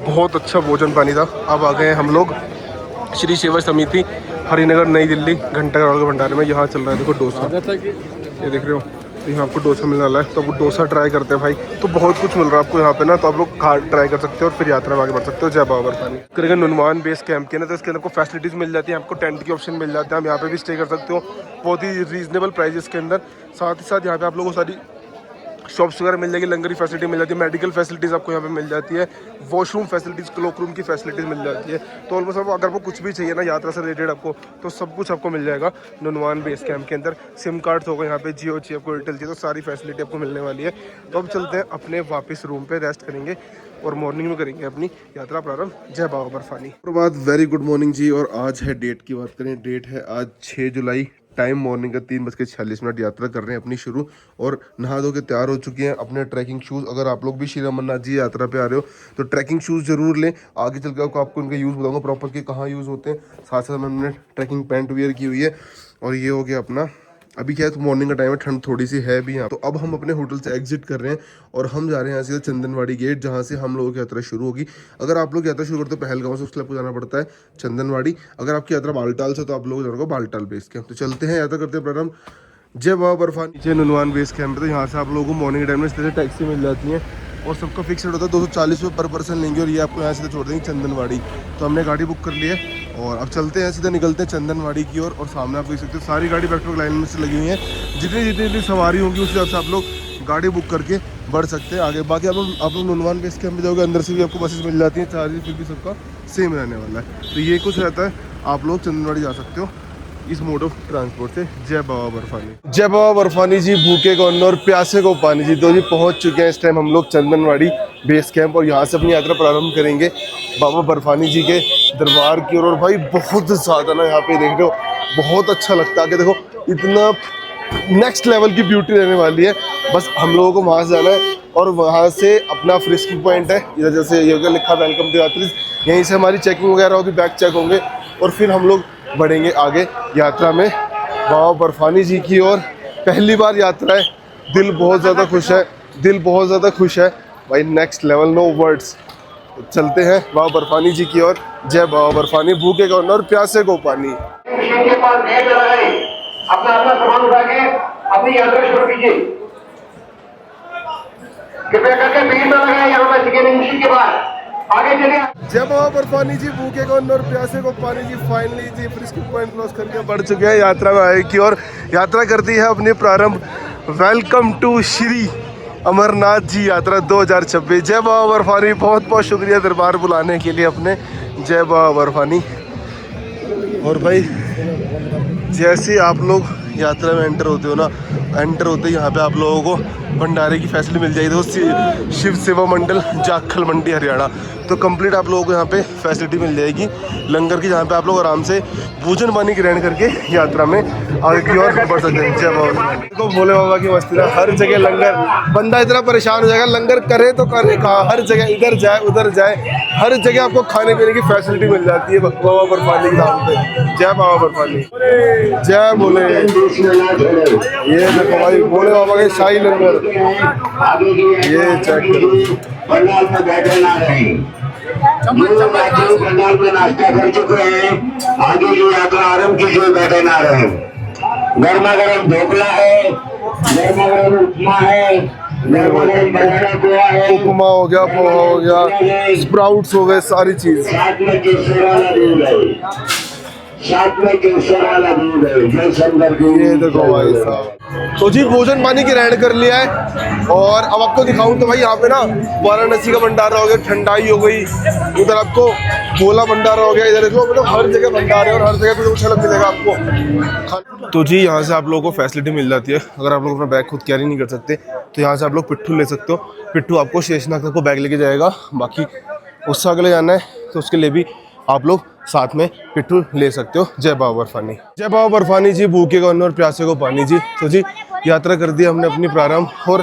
बहुत अच्छा भोजन पानी था। अब आ गए हम लोग श्री सेवा समिति हरिनगर नई दिल्ली घंटाघर के भंडारे में। यहाँ चल रहा है देखो डोसा, ये देख रहे हो। तो यहाँ आपको डोसा मिलने वाला है, तो आपको डोसा ट्राई करते हैं भाई। तो बहुत कुछ मिल रहा है आपको यहाँ पे ना, तो आप लोग खा ट्राई कर सकते हो और फिर यात्रा में आगे बढ़ सकते हो। जय बाबा बर्फानी। करेंगे नुनवान बेस कैंप के ना, तो इसके अंदर आपको फैसिलिटीज़ मिल जाती है। आपको टेंट की ऑप्शन मिल जाता है, आप यहाँ पे भी स्टे कर सकते हो बहुत ही रीजनेबल प्राइजेस के अंदर। साथ ही साथ यहाँ पे आप लोगों को सारी शॉप्स वगैरह मिल जाएगी, लंगर की फैसिलिटी मिल जाती है, मेडिकल फैसिलिटीज़ आपको यहाँ पे मिल जाती है, वॉशरूम फैसिलिटीज़, क्लोक रूम की फैसिलिटीज़ मिल जाती है। तो ऑलमोस्ट आपको अगर आपको कुछ भी चाहिए ना यात्रा से रिलेटेड आपको, तो सब कुछ आपको मिल जाएगा नुनवान बेस कैंप के अंदर। सिम कार्ड्स होगा यहाँ पे, जियो चाहिए आपको, एयरटेल चाहिए, तो सारी फैसिलिटी आपको मिलने वाली है। तो अब चलते हैं अपने वापस रूम पे, रेस्ट करेंगे और मॉर्निंग में करेंगे अपनी यात्रा प्रारंभ। जय बाबा बर्फानी। प्रभात, वेरी गुड मॉर्निंग जी। और आज है डेट की बात करें, डेट है आज 6 जुलाई, टाइम मॉर्निंग का 3:46 यात्रा कर रहे हैं अपनी शुरू। और नहा धो के तैयार हो चुके हैं। अपने ट्रैकिंग शूज़, अगर आप लोग भी श्री अमरनाथ जी यात्रा पे आ रहे हो तो ट्रैकिंग शूज़ जरूर लें। आगे चल के आपको उनका यूज़ बताऊंगा प्रॉपर कि कहाँ यूज़ होते हैं। साथ साथ हमने ट्रैकिंग पैंट वेयर की हुई है। और ये हो गया अपना, अभी क्या है तो मॉर्निंग का टाइम है, ठंड थोड़ी सी है भी यहाँ। तो अब हम अपने होटल से एग्जिट कर रहे हैं और हम जा रहे हैं यहाँ से चंदनवाड़ी गेट, जहाँ से हम लोगों की यात्रा शुरू होगी। अगर आप लोग यात्रा शुरू करते हो पहलगांव से, उसके लिए आपको जाना पड़ता है चंदनवाड़ी। अगर आपकी यात्रा बालटाल से, तो आप लोग जाना होगा बालटाल बेस कैंप। तो चलते हैं, यात्रा करते हैं प्रारंभ। जय बाबा बर्फानी। नीचे नुनवान बेस कैंप। तो यहाँ से आप लोगों को मॉर्निंग टाइम में इस तरह से टैक्सी मिल जाती है और सबका फिक्स रेट होता है 240 रुपये पर पर्सन लेंगे। और ये आपको यहाँ से छोड़ देंगे चंदनवाड़ी। तो हमने गाड़ी बुक कर ली है और अब चलते हैं, सीधा निकलते हैं चंदनवाड़ी की ओर। और सामने आप देख सकते हो सारी गाड़ी बैक टू बैक लाइन में से लगी हुई है। जितनी सवारी होगी उस हिसाब से आप लोग गाड़ी बुक करके बढ़ सकते हैं आगे। बाकी आप लोग नुनवान बेस कैंप में जाओगे, अंदर से भी आपको बसेस मिल जाती हैं, चार्जेस फिर भी सबका सेम रहने वाला है। तो ये कुछ रहता है, आप लोग चंदनवाड़ी जा सकते हो इस मोड ऑफ ट्रांसपोर्ट से। जय बाबा बर्फानी। जय बाबा बर्फानी जी। भूखे को अन्न और प्यासे को पानी जी। तो जी पहुंच चुके हैं इस टाइम हम लोग चंदनवाड़ी बेस कैंप और यहाँ से अपनी यात्रा प्रारंभ करेंगे बाबा बर्फानी जी के दरबार की ओर। और भाई बहुत ज़्यादा ना यहाँ पे देख रहे हो, बहुत अच्छा लगता है कि देखो इतना नेक्स्ट लेवल की ब्यूटी रहने वाली है। बस हम लोगों को वहाँ से जाना है और वहाँ से अपना फ्रिस्की पॉइंट है, इधर जैसे ये लिखा वेलकम टू यात्री, यहीं से हमारी चेकिंग वगैरह होगी, बैग चेक होंगे और फिर हम लोग बढ़ेंगे आगे यात्रा में बाबा बर्फानी जी की ओर। पहली बार यात्रा है, दिल बहुत ज़्यादा खुश है, दिल बहुत ज़्यादा खुश है भाई, नेक्स्ट लेवल, नो वर्ड्स। चलते हैं बाबा बर्फानी जी की ओर। जय बाबा बर्फानी। भूखे को अन्न और प्यासे को पानी। अपना अपना सामान उठा के अपनी यात्रा शुरू कीजिए। कृपया करके भीड़ न लगाए यहाँ पर सेकेंड एंट्री के बाद आगे चलिए। जय बाबा बर्फानी जी। भूखे को अन्न और प्यासे को पानी जी। फाइनली जी फ्रिस्की पॉइंट क्रॉस करके बढ़ चुके हैं यात्रा में आगे की ओर। यात्रा करती है अपनी प्रारंभ। वेलकम टू श्री अमरनाथ जी यात्रा 2026। जय बाबा बर्फानी। बहुत बहुत शुक्रिया दरबार बुलाने के लिए अपने। जय बाबा बर्फानी। और भाई जैसे आप लोग यात्रा में एंटर होते हो ना, एंटर होते यहाँ पे आप लोगों को भंडारे की फैसिलिटी मिल जाएगी। तो शिव सेवा मंडल जाखल मंडी हरियाणा, तो कंप्लीट आप लोगों को यहाँ पे फैसिलिटी मिल जाएगी लंगर की, जहाँ पे आप लोग आराम से भोजन पानी ग्रहण करके यात्रा में आगे की ओर बढ़ सकते हैं। जय बाबा। तो भोले बाबा की मस्ती है, हर जगह लंगर। बंदा इतना परेशान हो जाएगा, लंगर करे तो करे कहाँ, हर जगह इधर जाए उधर जाए, हर जगह आपको खाने पीने की फैसिलिटी मिल जाती है बाबा बर्फानी के नाम पे। जय बाबा बर्फानी। जय भोले। ये देखो भाई भोले बाबा के शाही लंगर, ये चेक करो। जो यात्री पंडाल में नाश्ता कर चुके हैं, आगे की यात्रा आरंभ कीजिए, बैठे ना रहे। गर्मा गर्म ढोकला है, गर्मा गर्म उपमा है, गर्मा गर्म बनाना पोहा है, उपमा हो गया, पोहा हो गया, स्प्राउट्स हो गए, सारी चीज। साथ में केसर वाला दूध है, साथ में केसर वाला दूध है, जयशंकर की। ये देखो भाई साहब, तो जी भोजन पानी की रैंड कर लिया है और अब आपको दिखाऊं तो भाई यहाँ पे ना वाराणसी का भंडारा हो गया, ठंडाई हो गई, उधर आपको गोला भंडारा हो गया, इधर देखो मतलब हर जगह भंडारे और हर जगह कुछ अलग मिलेगा आपको। तो जी यहाँ से आप लोगों को फैसिलिटी मिल जाती है, अगर आप लोग अपना बैग खुद कैरी नहीं कर सकते तो यहाँ से आप लोग पिट्ठू ले सकते हो। पिट्ठू आपको शेषनाग तक को बैग लेके जाएगा, बाकी उससे अगले जाना है तो उसके लिए भी आप लोग साथ में पिट्ठू ले सकते हो। जय बाबा बर्फानी, जय बाबा बर्फानी जी, भूखे को अन्न और प्यासे को पानी जी। तो जी यात्रा कर दी हमने अपनी प्रारंभ और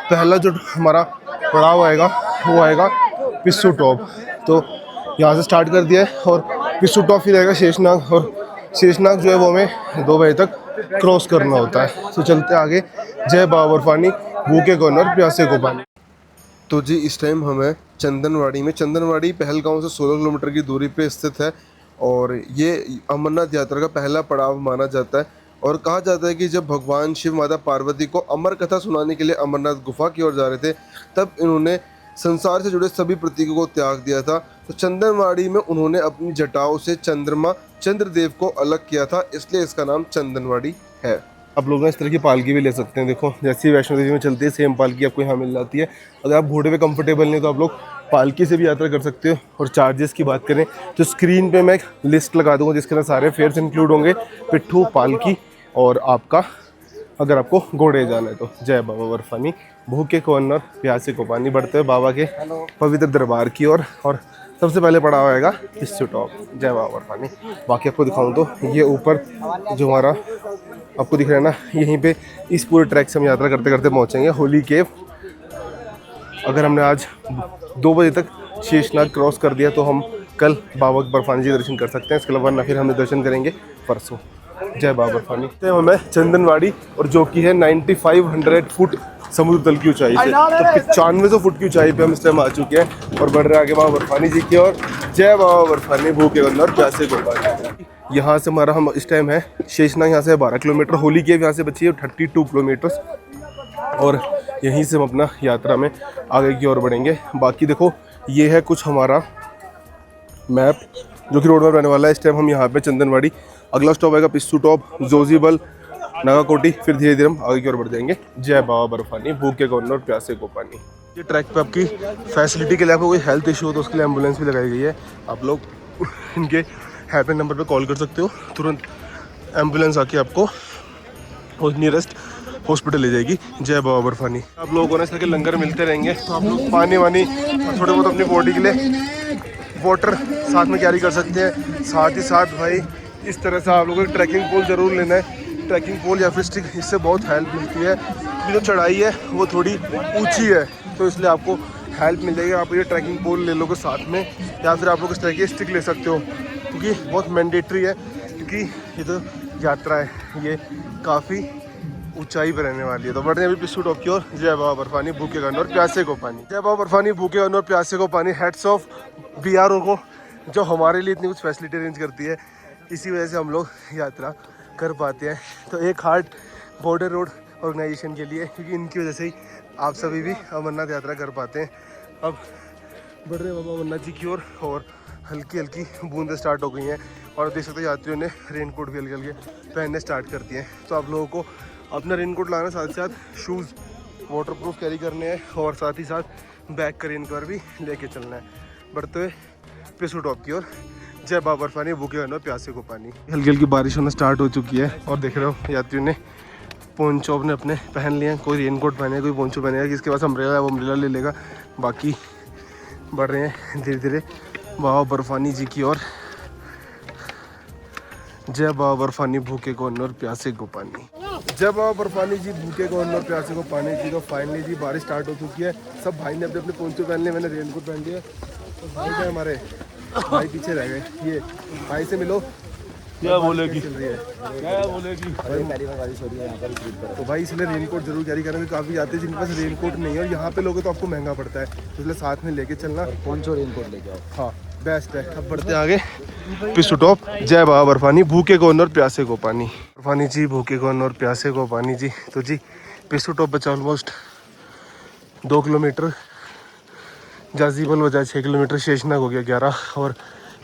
पहला जो हमारा पड़ाव आएगा वो आएगा पिस्सू टॉप। तो यहाँ से स्टार्ट कर दिया है और पिस्सू टॉप फिर आएगा शेषनाग, और शेषनाग जो है वो हमें 2 बजे तक क्रॉस करना होता है। तो चलते आगे। जय बाबा बर्फानी, भूखे को अन्न और प्यासे को पानी। तो जी इस टाइम हमें चंदनवाड़ी में, चंदनवाड़ी पहलगांव से 16 किलोमीटर की दूरी पे स्थित है और ये अमरनाथ यात्रा का पहला पड़ाव माना जाता है। और कहा जाता है कि जब भगवान शिव माता पार्वती को अमर कथा सुनाने के लिए अमरनाथ गुफा की ओर जा रहे थे तब इन्होंने संसार से जुड़े सभी प्रतीकों को त्याग दिया था। तो चंदनवाड़ी में उन्होंने अपनी जटाओं से चंद्रमा चंद्रदेव को अलग किया था, इसलिए इसका नाम चंदनवाड़ी है। आप लोग इस तरह की पालकी भी ले सकते हैं, देखो जैसी वैष्णो देवी में चलती है सेम पालकी आपको यहाँ मिल जाती है। अगर आप घोड़े पे कंफर्टेबल नहीं तो आप लोग पालकी से भी यात्रा कर सकते हो। और चार्जेस की बात करें तो स्क्रीन पे मैं एक लिस्ट लगा दूंगा जिसके अंदर सारे फेयर्स इंक्लूड होंगे, पिट्ठू, पालकी और आपका अगर आपको घोड़े जाना है तो। जय बाबा बर्फानी, भूखे को अन्न और प्यासे को पानी। बढ़ते हुए बाबा के पवित्र दरबार की ओर और सबसे पहले पड़ा आएगा पिस्सू टॉप। जय बाबा बर्फानी। बाकी आपको दिखाऊं तो ये ऊपर जो हमारा आपको दिख रहा है ना, यहीं पे इस पूरे ट्रैक से हम यात्रा करते करते पहुंचेंगे होली केव। अगर हमने आज 2 बजे तक शेषनाग क्रॉस कर दिया तो हम कल बाबा बर्फानी जी दर्शन कर सकते हैं, इसके अलावा वरना फिर हम दर्शन करेंगे परसों। जय बाबा बर्फानी। तो हमें चंदनवाड़ी और जो कि है 9500 फुट समुद्र तल की ऊंचाई से, तो 9500 फुट की ऊंचाई पे हम इस टाइम आ चुके हैं और बढ़ रहे आगे बाबा बर्फानी जी की और। जय बाबा बर्फानी, भूखे अन्न और प्यासे को पानी। यहाँ से हमारा हम इस टाइम है शेषनाग, यहाँ से 12 किलोमीटर, होली केव यहाँ से बची है 32 किलोमीटर्स और यहीं से हम अपना यात्रा में आगे की ओर बढ़ेंगे। बाकी देखो ये है कुछ हमारा मैप जो कि रोड मैप रहने वाला है। इस टाइम हम यहाँ पे चंदनवाड़ी, अगला स्टॉप आएगा पिस्सू टॉप, जोजीबल, नागाकोटी, फिर धीरे धीरे हम आगे की ओर बढ़ जाएंगे। जय बाबा बर्फानी, भूखे को अन्न और प्यासे को पानी। ये ट्रैक पे आपकी फैसिलिटी के लिए आपको कोई हेल्थ इशू हो तो उसके लिए एम्बुलेंस भी लगाई गई है। आप लोग इनके हेल्पलाइन नंबर पे कॉल कर सकते हो, तुरंत एम्बुलेंस आके आपको नियरेस्ट हॉस्पिटल ले जाएगी। जय बाबा बर्फानी। आप लोगों को ना इस तरह के लंगर मिलते रहेंगे, तो आप लोग पानी वानी थोड़े बहुत अपनी बॉडी के लिए वाटर साथ में कैरी कर सकते हैं। साथ ही साथ भाई इस तरह से आप लोगों को ट्रैकिंग पोल ज़रूर लेना है, ट्रैकिंग पोल या फिर स्टिक, इससे बहुत हेल्प मिलती है। जो चढ़ाई है वो थोड़ी ऊंची है तो इसलिए आपको हेल्प मिल जाएगी। आप ये ट्रैकिंग पोल ले लोगे साथ में, या फिर आप लोग इस तरह की स्टिक ले सकते हो क्योंकि बहुत मैंडेटरी है, क्योंकि ये तो यात्रा है, ये काफ़ी ऊंचाई पर रहने वाली है। तो बढ़ते हैं अभी पिस्सू टॉप की ओर। जय बाबा बर्फानी, भूखे को अन्न और प्यासे को पानी। जय बाबा बर्फानी, भूखे को अन्न और प्यासे को पानी। हेड्स ऑफ बीआरओ को जो हमारे लिए इतनी कुछ फैसिलिटी अरेंज करती है, इसी वजह से हम लोग यात्रा कर पाते हैं। तो एक हार्ट बॉर्डर रोड ऑर्गेनाइजेशन के लिए, क्योंकि इनकी वजह से ही आप सभी भी अमरनाथ यात्रा कर पाते हैं। अब बढ़ रहे बाबा अमरनाथ जी की ओर और हल्की हल्की बूंदें स्टार्ट हो गई हैं और देख सकते हैं यात्रियों ने रेनकोट भी हल्के हल्के पहनने स्टार्ट कर दिए हैं। तो आप लोगों को अपना रेनकोट लाना, साथ ही साथ शूज़ वाटरप्रूफ कैरी करने हैं और साथ ही साथ बैग का रेन कवर भी लेके चलना है। बढ़ते हुए पिस्सू टॉप की ओर। जय बाबा बर्फानी, भूखे अन्न और प्यासे को पानी। हल्की हल्की बारिश होना स्टार्ट हो चुकी है और देख रहे हो यात्रियों ने पोंचो अपने अपने पहन लिए हैं। कोई रेनकोट पहने, कोई पोंचो पहनेगा, जिसके पास अम्ब्रेला है वो अम्ब्रेला ले लेगा। बाकी बढ़ रहे हैं धीरे धीरे बाबा बर्फानी जी की ओर। जय बाबा बर्फानी, भूखे को अन्न और प्यासे को पानी। जय बाबा बर्फानी जी, भूखे को अन्न और प्यासे को पानी जी। तो फाइनली जी बारिश स्टार्ट हो चुकी है। सब भाई ने अपने अपने पोंचो पहन लिए, मैंने रेनकोट पहन लिया। तो भाई क्या हमारे भाई पीछे रह गए। ये भाई से मिलो, क्या बोलेगी चल रही है। क्या बोलेगी। अरे पहली बार बारिश हो रही है यहाँ पर इस रूट पर। तो भाई इसलिए रेनकोट जरूर कैरी करना, काफ़ी आते हैं जिनके पास रेनकोट नहीं है और यहाँ पे लोगे तो आपको महंगा पड़ता है, तो इसलिए साथ में लेके चलना। पोंचो रेनकोट लेके आओ। हाँ बेस्ट है। अब बढ़ते आगे पिस्सू टॉप। जय बाबा बर्फानी, भूखे को अन्न और प्यासे को पानी। बर्फानी जी, भूखे को अन्न और प्यासे को पानी जी। तो जी पिस्सू टॉप बचा ऑलमोस्ट 2 किलोमीटर, जाजीबल बचा 6 किलोमीटर, शेषनाग हो गया 11 और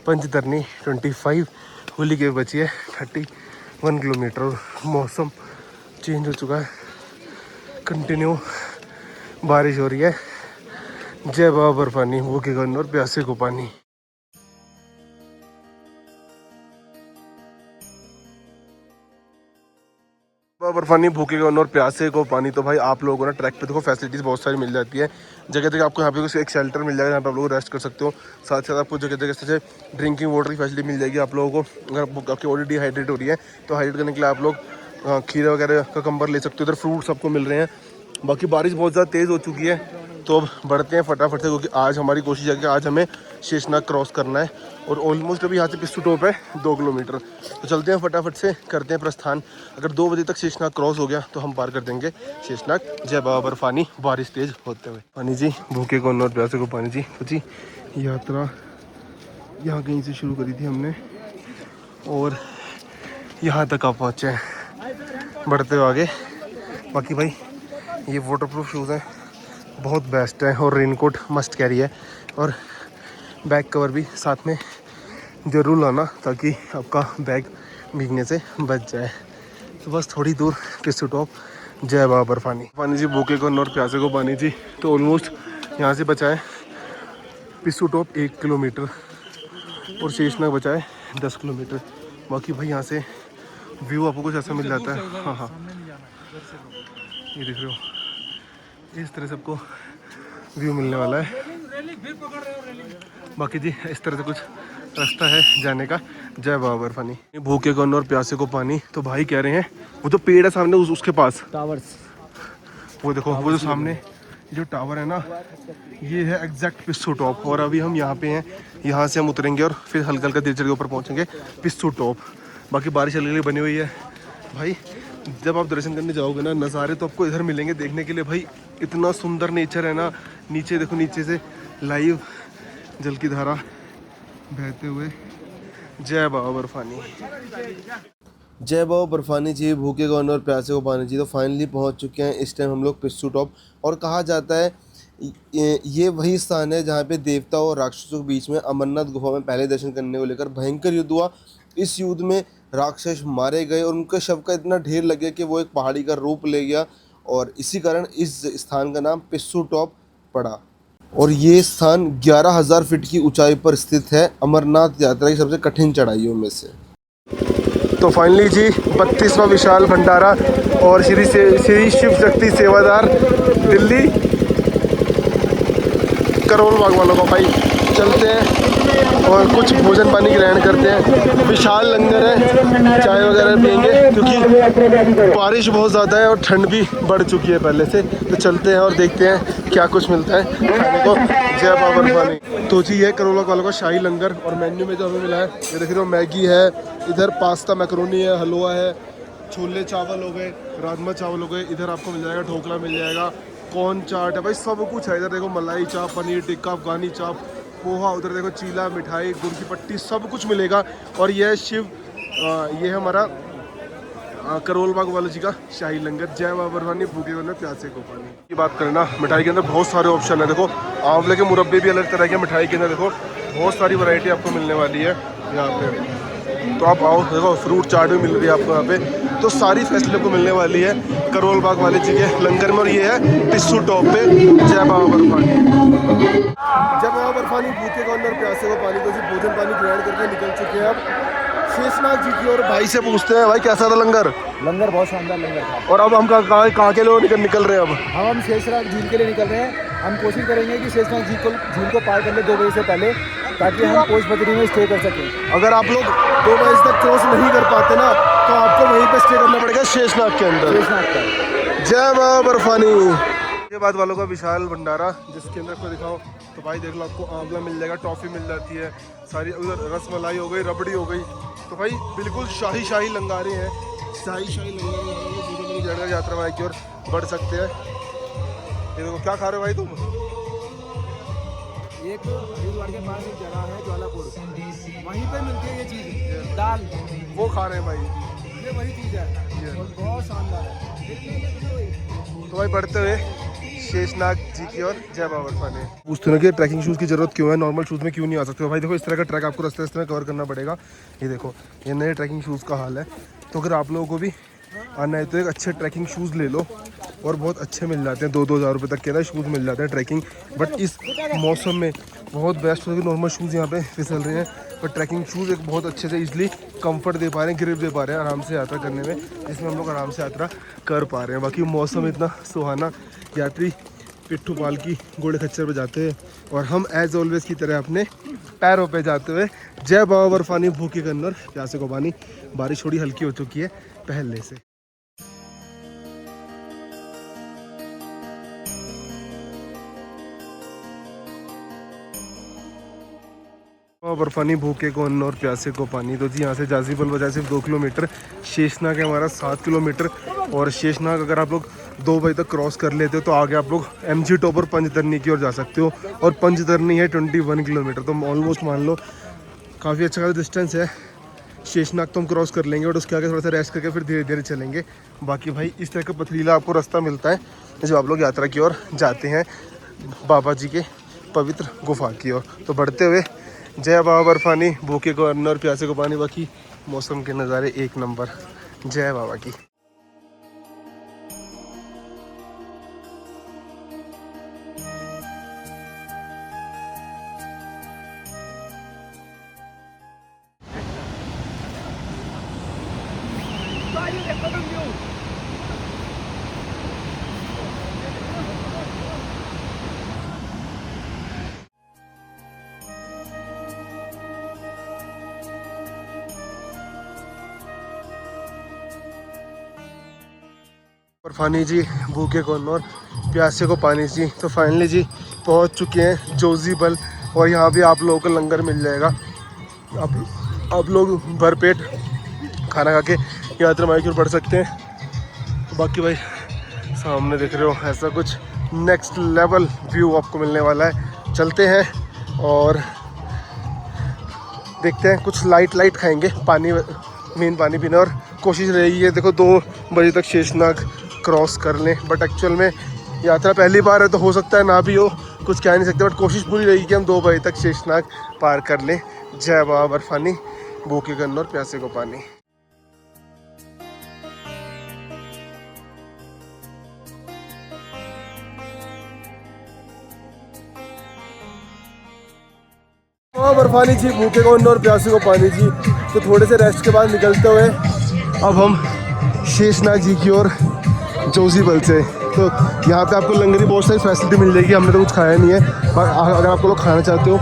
पंचतरनी 25, होली के बची है 31 किलोमीटर। और मौसम चेंज हो चुका है, कंटिन्यू बारिश हो रही है। जय बाबा बर्फानी, भूखे को अन्न और प्यासे को पानी। बर्फानी, भूखे को अन्न और प्यासे को पानी। तो भाई आप लोगों को ना ट्रैक पे देखो फैसिलिटीज़ बहुत सारी मिल जाती है। जगह जगह आपको यहाँ पे एक शेल्टर मिल जाएगा, यहाँ पे आप लोग रेस्ट कर सकते हो। साथ साथ आपको जगह जगह से ड्रिंकिंग वाटर की फैसिलिटी मिल जाएगी आप लोगों को। अगर आपकी बॉडी डिहाइड्रेट हो रही है तो हाइड्रेट करने के लिए आप लोग खीरा वगैरह का कंबर ले सकते हो। इधर फ्रूट्स आपको मिल रहे हैं। बाकी बारिश बहुत ज़्यादा तेज़ हो चुकी है, तो अब बढ़ते हैं फटाफट से, क्योंकि आज हमारी कोशिश है कि आज हमें शेषनाग क्रॉस करना है। और ऑलमोस्ट अभी यहाँ से पिस्सू टॉप है 2 किलोमीटर। तो चलते हैं फटाफट से, करते हैं प्रस्थान। अगर 2 बजे तक शेषनाग क्रॉस हो गया तो हम पार कर देंगे शेषनाग। जय बाबा बर्फानी, बारिश तेज होते हुए। पानी जी, भूखे को अन्न और प्यासे को पानी जी। तो जी यात्रा यहाँ कहीं से शुरू करी थी हमने और यहाँ तक आप पहुँचे हैं, बढ़ते हुए आगे। बाकी भाई ये वाटरप्रूफ शूज़ हैं, बहुत बेस्ट है। और रेनकोट मस्ट कैरी है, और बैक कवर भी साथ में ज़रूर लाना ताकि आपका बैग भीगने से बच जाए। तो बस थोड़ी दूर पिस्सू टॉप। जय बाबा बर्फानी। पानी जी, भूखे को अन्न और प्यासे को पानी जी। तो ऑलमोस्ट यहाँ से बचा है पिस्सू टॉप 1 किलोमीटर और शेषनाग बचा है 10 किलोमीटर। बाकी भाई यहाँ से व्यू आपको कुछ ऐसा मिल जाता है। हाँ हाँ, ये देख रहे हो, इस तरह से आपको व्यू मिलने वाला है। बाकी जी इस तरह से कुछ रास्ता है जाने का। जय बाबा बर्फानी, भूखे को अन्न और प्यासे को पानी। तो भाई कह रहे हैं वो तो पेड़ है सामने उसके पास, टावर्स, वो देखो वो जो सामने जो टावर है ना, ये है एग्जैक्ट पिस्सू टॉप। और अभी हम यहाँ पे हैं, यहाँ से हम उतरेंगे और फिर हल्का हल्का धीरे धीरे ऊपर पहुँचेंगे पिस्सू टॉप। बाकी बारिश हल्की बनी हुई है भाई। जब आप दर्शन करने जाओगे ना, नज़ारे तो आपको इधर मिलेंगे देखने के लिए भाई। इतना सुंदर नेचर है ना। नीचे देखो, नीचे से लाइव जल की धारा बहते हुए। जय बाबा बर्फानी। जय बाबा बर्फानी जी, भूखे को अन्न और प्यासे को पानी जी। तो फाइनली पहुंच चुके हैं इस टाइम हम लोग पिस्सू टॉप। और कहा जाता है ये वही स्थान है जहां पे देवता और राक्षसों के बीच में अमरनाथ गुफा में पहले दर्शन करने को लेकर भयंकर युद्ध हुआ। इस युद्ध में राक्षस मारे गए और उनके शव का इतना ढेर लग गया कि वो एक पहाड़ी का रूप ले गया, और इसी कारण इस स्थान का नाम पिस्सू टॉप पड़ा। और ये स्थान 11,000 फीट की ऊंचाई पर स्थित है, अमरनाथ यात्रा की सबसे कठिन चढ़ाइयों में से। तो फाइनली जी 32वां विशाल भंडारा और श्री शिव शक्ति सेवादार दिल्ली करोल बाग वालों का भाई चलते हैं और कुछ भोजन पानी ग्रहण करते हैं। विशाल लंगर है, चाय वगैरह पियेंगे क्योंकि बारिश बहुत ज़्यादा है और ठंड भी बढ़ चुकी है पहले से। तो चलते हैं और देखते हैं क्या कुछ मिलता है खाने को। जय बाबा बर्फानी। तो जी ये करोल बाग वालों का शाही लंगर, और मेन्यू में जो हमें मिला है ये देख रहे हो, मैगी है, इधर पास्ता मैकरोनी है, हलवा है, छोले चावल हो गए, राजमा चावल हो गए, इधर आपको मिल जाएगा ढोकला मिल जाएगा, कॉर्न चाट है भाई, सब कुछ है। इधर देखो मलाई चाप, पनीर टिक्का, अफगानी चाप, पोहा, उधर देखो चीला, मिठाई, गुड़ की पट्टी, सब कुछ मिलेगा। और ये ये है हमारा करोल बाग वाला जी का शाही लंगर। जय बाबा बर्फानी, भूखे को अन्न प्यासे को पानी की बात करें ना, मिठाई के अंदर बहुत सारे ऑप्शन है। देखो आंवले के मुरब्बे भी अलग तरह के, मिठाई के अंदर देखो बहुत सारी वैरायटी आपको मिलने वाली है यहाँ पे। तो आप आओ, देखो फ्रूट चाट भी मिल रही है आपको यहाँ पे। तो सारी फैसिलिटी आपको मिलने वाली है करोल बाग वाले जी के लंगर में। और ये है पिस्सू टॉप पे। जय बाबा बर्फानी। जय बाबा बर्फानी, भूखे को अन्न प्यासे को पानी। तो जी भोजन पानी ग्रहण करके निकल चुके हैं अब शेषनाग जी की। और भाई से पूछते हैं भाई कैसा था लंगर? लंगर बहुत शानदार लंगर था। और अब हम कहाँ के लोग निकल रहे हैं? अब हम शेषनाग झील के लिए निकल रहे हैं। हम कोशिश करेंगे कि शेषनाग झील को पार कर ले 2 बजे से पहले, ताकि हम पोष बद्री में स्टे कर सकें। अगर आप लोग 2 बजे तक क्रॉस नहीं कर पाते ना, तो आपको वहीं पे स्टे करना पड़ेगा शेषनाग के अंदर। जय बाबा बर्फानी। ये बात वालों का विशाल भंडारा, जिसके अंदर आपको दिखाओ तो भाई देख लो, आपको आंवला मिल जाएगा, टॉफ़ी मिल जाती है सारी, उधर रसमलाई हो गई, रबड़ी हो गई। तो भाई बिल्कुल शाही शाही लंगारे हैं, शाही लंगारे यात्रा भाई की ओर बढ़ सकते हैं। ये देखो क्या खा रहे हो भाई तुम? एक हरिद्वार के पास एक जगह है ज्वालापुर, वहीं पे मिलती है ये चीज़, दाल, वो खा रहे हैं भाई, ये वही चीज़ है और बहुत शानदार है। तो भाई बढ़ते हुए शेषनाग जी की और जय बाबा बर्फानी। पूछते हैं कि ट्रैकिंग शूज़ की जरूरत क्यों है, नॉर्मल शूज़ में क्यों नहीं आ सकते हो? भाई देखो, इस तरह का ट्रैक आपको रास्ते में कवर करना पड़ेगा। ये देखो, ये नए ट्रैकिंग शूज़ का हाल है। तो अगर आप लोगों को भी आना है तो एक अच्छे ट्रैकिंग शूज़ ले लो, और बहुत अच्छे मिल जाते हैं, 2-2 हज़ार रुपये तक के ना शूज़ मिल जाते हैं ट्रैकिंग। बट इस मौसम में बहुत बेस्ट होगी, नॉर्मल शूज़ यहाँ पे फिसल रहे हैं, पर ट्रैकिंग शूज़ एक बहुत अच्छे से ईजिली कंफर्ट दे पा रहे हैं, ग्रिप दे पा रहे हैं आराम से यात्रा करने में, जिसमें हम लोग आराम से यात्रा कर पा रहे हैं। बाकी मौसम इतना सुहाना, यात्री पिट्ठू पाल की घोड़े खच्चर पे जाते हैं, और हम एज ऑलवेज की तरह अपने पैरों पे जाते हुए जय बाबा बर्फानी, भूखे कन्नौर, प्यासे को पानी। बारिश थोड़ी हल्की हो चुकी है पहले से। बर्फानी, भूखे को अन्न और प्यासे को पानी। तो जी यहाँ से जाजीबल बजाय सिर्फ 2 किलोमीटर, शेषनाग है हमारा 7 किलोमीटर, और शेषनाग अगर आप लोग 2 बजे तक क्रॉस कर लेते हो तो आगे आप लोग MG टॉप और पंचतरनी की ओर जा सकते हो, और पंचतरनी है 21 किलोमीटर। तो ऑलमोस्ट मान लो काफ़ी अच्छा खासा डिस्टेंस है। शेषनाग तो हम क्रॉस कर लेंगे, और उसके आगे थोड़ा सा रेस्ट करके फिर धीरे धीरे चलेंगे। बाकी भाई इस तरह का पथरीला आपको रास्ता मिलता है जब आप लोग यात्रा की ओर जाते हैं बाबा जी के पवित्र गुफा की ओर। तो बढ़ते हुए जय बाबा बर्फानी, भूखे को अन्न और प्यासे को पानी। बाकी मौसम के नज़ारे एक नंबर, जय बाबा की। बर्फानी जी, भूखे को अन्न और प्यासे को पानी जी। तो फाइनली जी पहुंच चुके हैं जोजीबल, और यहाँ भी आप लोगों को लंगर मिल जाएगा। आप लोग भरपेट खाना खा के यात्रा मार्ग की ओर बढ़ सकते हैं। तो बाकी भाई सामने देख रहे हो, ऐसा कुछ नेक्स्ट लेवल व्यू आपको मिलने वाला है। चलते हैं और देखते हैं, कुछ लाइट खाएंगे, पानी, मेन पानी पीना, और कोशिश रहेगी है देखो 2 बजे तक शेषनाग क्रॉस कर लें। बट एक्चुअल में यात्रा पहली बार है तो हो सकता है ना भी हो, कुछ कह नहीं सकते, बट कोशिश पूरी रहेगी कि हम 2 बजे तक शेषनाग पार कर लें। जय बाबा बर्फानी, भूखे को अन्न और प्यासे को पानी। बर्फानी जी, भूखे को अन्न और प्यासे को पानी जी। तो थोड़े से रेस्ट के बाद निकलते हुए अब हम शेषनाग जी की ओर जोजीबल से। तो यहाँ पे आपको लंगर की बहुत सारी फैसिलिटी मिल जाएगी। हमने तो कुछ खाया नहीं है, पर अगर आप लोग खाना चाहते हो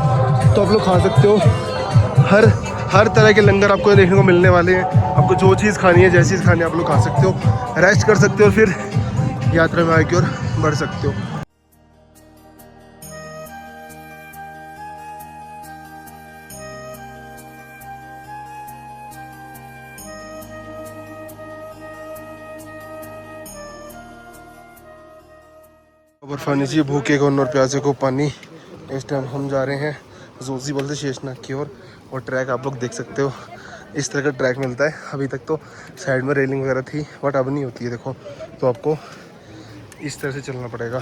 तो आप लोग खा सकते हो। हर तरह के लंगर आपको देखने को मिलने वाले हैं। आपको जो चीज़ खानी है, जैसी चीज़ खानी है, आप लोग खा सकते हो, रेस्ट कर सकते हो, फिर यात्रा में आगे की ओर बढ़ सकते हो। बर्फानी जी, भूखे को अन्न और प्यासे को पानी। इस टाइम हम जा रहे हैं जोजीबल से शेषनाग की ओर, और ट्रैक आप लोग देख सकते हो, इस तरह का ट्रैक मिलता है। अभी तक तो साइड में रेलिंग वगैरह थी, बट अब नहीं होती है देखो। तो आपको इस तरह से चलना पड़ेगा।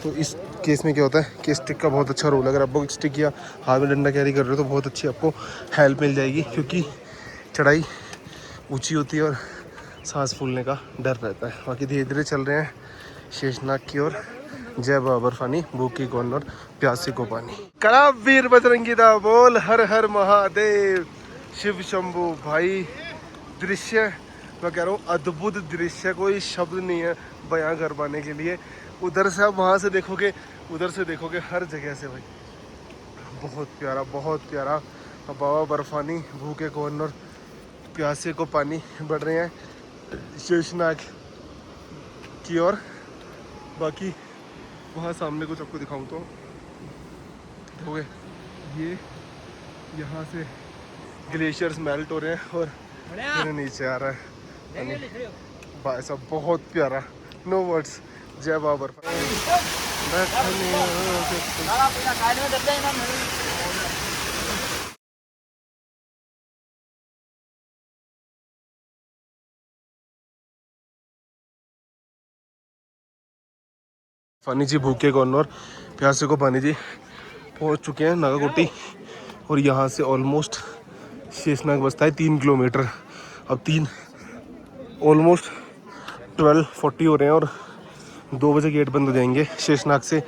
तो इस केस में क्या होता है कि स्टिक का बहुत अच्छा रोल है। अगर आप लोग स्टिक या हाथ में डंडा कैरी कर रहे हो तो बहुत अच्छी आपको हेल्प मिल जाएगी, क्योंकि चढ़ाई ऊँची होती है और सांस फूलने का डर रहता है। बाकी धीरे धीरे चल रहे हैं शेषनाग की ओर। जय बाबा बर्फानी, भूखे को अन्न और प्यासे को पानी। करा वीर बजरंगी दा बोल, हर हर महादेव, शिव शंभू। भाई दृश्य मैं कह रहा हूँ, अद्भुत दृश्य, कोई शब्द नहीं है बयां कर पाने के लिए। उधर से आप वहाँ से देखोगे, उधर से देखोगे, हर जगह से भाई बहुत प्यारा, बहुत प्यारा। बाबा बर्फानी, भूखे को अन्न और प्यासे को पानी बढ़ रहे हैं शेषनाग की ओर। बाकी वहाँ सामने कुछ आपको दिखाऊं तो देखते होगे ये यहाँ से ग्लेशियर्स मेल्ट हो रहे हैं और फिर नीचे आ रहा है भाई साहब, बहुत प्यारा, नो वर्ड्स। जय बाबर। फानी जी भूखे कॉर्नर प्यासे को पानी जी पहुंच चुके हैं नागाकोटी और यहाँ से ऑलमोस्ट शेषनाग बसता है 3 किलोमीटर। अब 3 ऑलमोस्ट 12:40 हो रहे हैं और 2 बजे गेट बंद हो जाएंगे शेषनाग से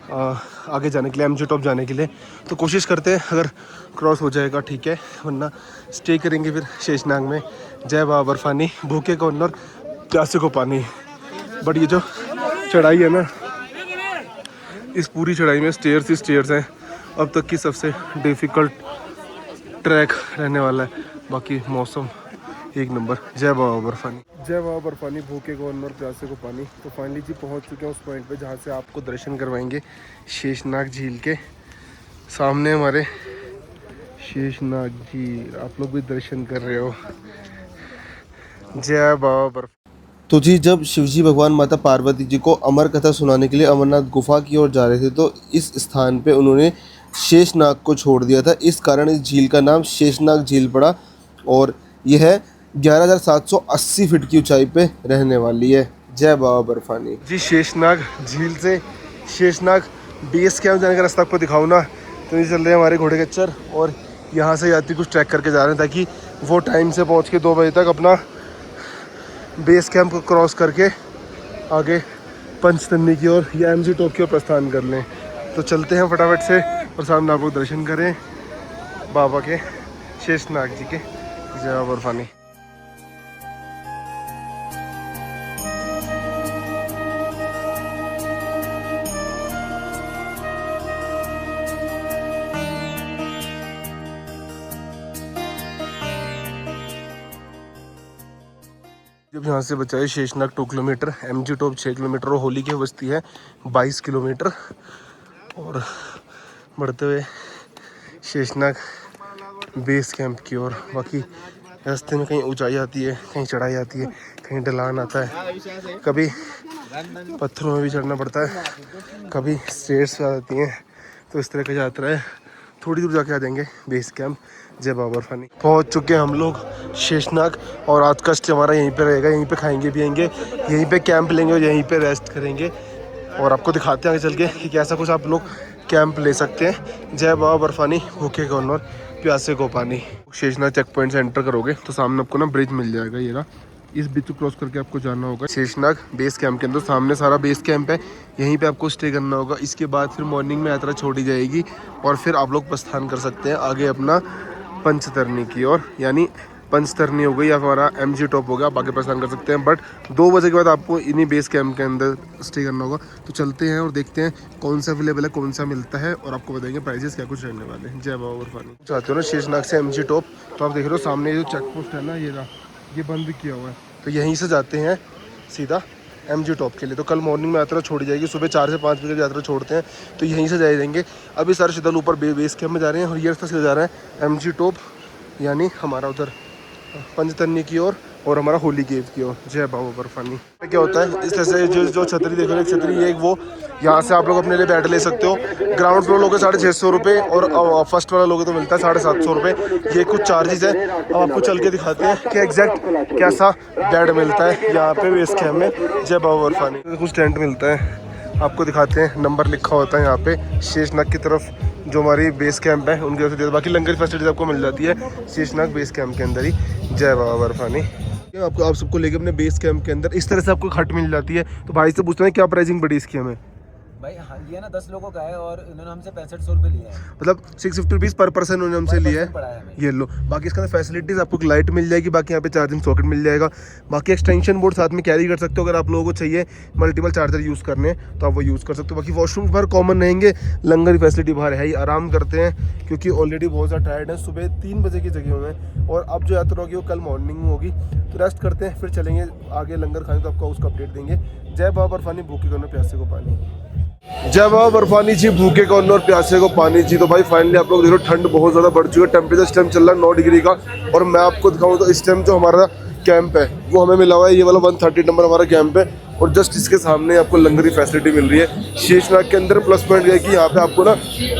आगे जाने के लिए, एमजी टॉप जाने के लिए। तो कोशिश करते हैं अगर क्रॉस हो जाएगा ठीक है, वरना स्टे करेंगे फिर शेषनाग में। जय बाबा बर्फानी, भूखे कॉर्नर प्यासे को पानी। बट ये जो चढ़ाई है ना, इस पूरी चढ़ाई में स्टेयर्स ही स्टेयर्स हैं। अब तक की सबसे डिफ़िकल्ट ट्रैक रहने वाला है। बाकी मौसम एक नंबर। जय बाबा बर्फानी। जय बाबा बर्फानी, भूखे कॉर्नर प्यासे को पानी। तो फाइनली जी पहुंच चुके हैं उस पॉइंट पे जहां से आपको दर्शन करवाएंगे शेषनाग झील के। सामने हमारे शेषनाग झील, आप लोग भी दर्शन कर रहे हो। जय बाबा बर्फानी। तो जी जब शिवजी भगवान माता पार्वती जी को अमर कथा सुनाने के लिए अमरनाथ गुफा की ओर जा रहे थे तो इस स्थान पे उन्होंने शेषनाग को छोड़ दिया था। इस कारण इस झील का नाम शेषनाग झील पड़ा और यह 11,780 फीट की ऊंचाई पे रहने वाली है। जय बाबा बर्फानी जी। शेषनाग झील से शेषनाग बेस कैंप जाने का रास्ता आपको दिखाऊँ ना, तो ये चल रहे हैं हमारे घोड़े कच्चर और यहाँ से यात्री कुछ ट्रैक करके जा रहे हैं ताकि वो टाइम से पहुँच के 2 बजे तक अपना बेस कैंप को क्रॉस करके आगे पंचतन्नी की ओर या एमजी टॉप की ओर प्रस्थान कर लें। तो चलते हैं फटाफट से और सामने आप लोग दर्शन करें बाबा के, शेषनाग जी के। जय बाबा बर्फानी। जब यहाँ से बचा है Sheshnag 2 kilometre, MG top 6 kilometre और होली की बस्ती है 22 किलोमीटर। और बढ़ते हुए शेषनाग बेस कैंप की ओर। बाकी रास्ते में कहीं ऊंचाई आती है, कहीं चढ़ाई आती है, कहीं ढलान आता है, कभी पत्थरों में भी चढ़ना पड़ता है, कभी स्टेयर्स आ जाती हैं। तो इस तरह की यात्रा है। थोड़ी दूर जाके आ जाएंगे बेस कैंप। जय बाबा बर्फानी। पहुंच चुके हैं हम लोग शेषनाग और आज का स्टे हमारा यहीं पे रहेगा। यहीं पे खाएंगे पिएंगे, यहीं पे कैंप लेंगे और यहीं पे रेस्ट करेंगे। और आपको दिखाते हैं आगे चल के कि कैसा कुछ आप लोग कैंप ले सकते हैं। जय बाबा बर्फानी, भूखे कॉर्नर प्यासे को पानी। शेषनाग चेक पॉइंट से एंटर करोगे तो सामने आपको ना ब्रिज मिल जाएगा। ये ना, इस ब्रिज को क्रॉस करके आपको जाना होगा शेषनाग बेस कैंप के अंदर। सामने सारा बेस कैंप है, यहीं पे आपको स्टे करना होगा। इसके बाद फिर मॉर्निंग में यात्रा छोड़ी जाएगी और फिर आप लोग प्रस्थान कर सकते हैं आगे अपना पंचतरनी की ओर। यानी पंचतरनी हो गई या हमारा एमजी टॉप हो गया, आप आगे प्रस्थान कर सकते हैं। बट 2 बजे के बाद आपको इन्हीं बेस कैंप के अंदर स्टे करना होगा। तो चलते हैं और देखते हैं कौन सा अवेलेबल है, कौन सा मिलता है और आपको बताएंगे प्राइजेस क्या कुछ रहने वाले हैं। जय बाबा बर्फानी। चाहते हो ना शेषनाग से एमजी टॉप, तो आप देख रहे हो सामने जो चेक पोस्ट है ना, ये बंद किया हुआ है। तो यहीं से जाते हैं सीधा एमजी टॉप के लिए। तो कल मॉर्निंग में यात्रा छोड़ी जाएगी, सुबह 4 से 5 बजे यात्रा छोड़ते हैं। तो यहीं से जाएंगे। अभी सारे श्रद्धालु ऊपर बेस कैंप में जा रहे हैं और ये रास्ता से जा रहा है एमजी टॉप, यानी हमारा उधर पंचतन्नी की ओर और हमारा होली गेट की ओर। जय बाबा बर्फानी। क्या होता है इस तरह से जो छतरी देख रहे हैं, छतरी ये वो यहाँ से आप लोग अपने लिए बैठ ले सकते हो। ग्राउंड फ्लोर लोगे 650 रुपये और फर्स्ट वाला लोगे तो मिलता है 750 रुपये। ये कुछ चार्जेस है। अब आपको चल के दिखाते हैं कि एग्जैक्ट कैसा बेड मिलता है यहाँ पे बेस कैंप में। जय बाबा बर्फानी। कुछ टेंट मिलता है, आपको दिखाते हैं। नंबर लिखा होता है यहाँ पे शेषनाग की तरफ जो हमारी बेस कैंप है उनकी तरफ से। बाकी लंगर फैसिलिटीज आपको मिल जाती है शेषनाग बेस कैंप के अंदर ही। जय बाबा बर्फानी। आपको आप सबको लेके अपने बेस कैंप के अंदर इस तरह से आपको हट मिल जाती है। तो भाई से पूछते हैं क्या प्राइसिंग पड़ी इसकी हमें। भाई हाँ, ये ना 10 लोगों का है और इन्होंने हमसे 6500 रुपये लिया है। मतलब 650 रुपीज़ पर पर्सन उन्होंने हमसे लिया है। ये लो, बाकी इसका फैसिलिटीज़ आपको लाइट मिल जाएगी, बाकी यहाँ पे चार्जिंग सॉकेट मिल जाएगा, बाकी एक्सटेंशन बोर्ड साथ में कैरी कर सकते हो। अगर आप लोगों को चाहिए मल्टीपल चार्जर यूज़ करने तो आप वो यूज़ कर सकते हो। बाकी वॉशरूम बाहर कॉमन रहेंगे, लंगर की फैसिलिटी बाहर है ही। आराम करते हैं क्योंकि ऑलरेडी बहुत ज़्यादा टायर्ड है। सुबह 3 बजे की जगह में और अब जो यात्रा होगी वो कल मॉर्निंग में होगी। तो रेस्ट करते हैं, फिर चलेंगे आगे लंगर खाने, तो आपको उसका अपडेट देंगे। जय बाबा बर्फानी, भूखे करने प्यासे को पानी। जय बाबा बर्फानी जी, भूखे को अन्न और प्यासे को पानी जी। तो भाई फाइनली आप लोग देखो ठंड बहुत ज़्यादा बढ़ चुकी है। टेम्परेचर इस टाइम चल रहा है 9 डिग्री का। और मैं आपको दिखाऊं तो इस टाइम जो हमारा कैंप है वो हमें मिला हुआ है, ये वाला 130 नंबर हमारा कैंप है। और जस्ट इसके सामने आपको लंगर की फैसिलिटी मिल रही है शेषनाग के अंदर। प्लस पॉइंट है कि यहाँ पे आपको ना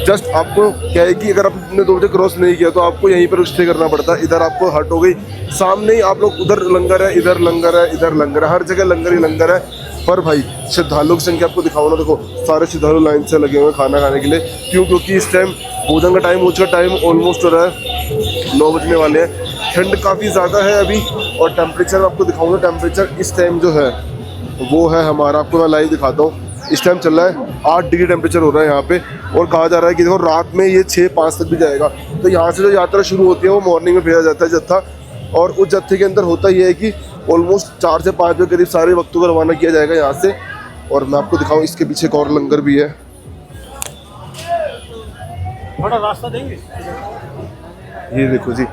जस्ट आपको क्या है कि अगर आपने 2 बजे क्रॉस नहीं किया तो आपको यहीं पर स्टे करना पड़ता है। इधर आपको हट हो गई, सामने ही आप लोग उधर लंगर है, इधर लंगर है, इधर लंगर है, हर जगह लंगर ही लंगर है। पर भाई श्रद्धालुओं की संख्या आपको दिखाओ ना, देखो सारे श्रद्धालु लाइन से लगे हुए हैं खाना खाने के लिए। क्यों? क्योंकि इस टाइम भोजन का टाइम हो चुका, टाइम ऑलमोस्ट हो रहा है 9 बजने वाले हैं। ठंड काफ़ी ज़्यादा है अभी। और टेम्परेचर आपको दिखाऊंगा, टेम्परेचर इस टाइम जो है वो है हमारा, आपको मैं लाइव दिखाता हूँ। इस टाइम चल रहा है 8 डिग्री टेम्परेचर हो रहा है यहाँ पे। और कहा जा रहा है कि देखो रात में ये 6-5 तक भी जाएगा। तो यहाँ से जो यात्रा शुरू होती है वो मॉर्निंग में भेजा जाता है जत्था। और उस जत्थे के अंदर होता ये है कि ऑलमोस्ट 4 से 5 बजे करीब सारे वक्तों को रवाना किया जाएगा यहाँ से। और मैं आपको दिखाऊँ, इसके पीछे एक और लंगर भी है। थोड़ा रास्ता देंगे। ये देखो जी,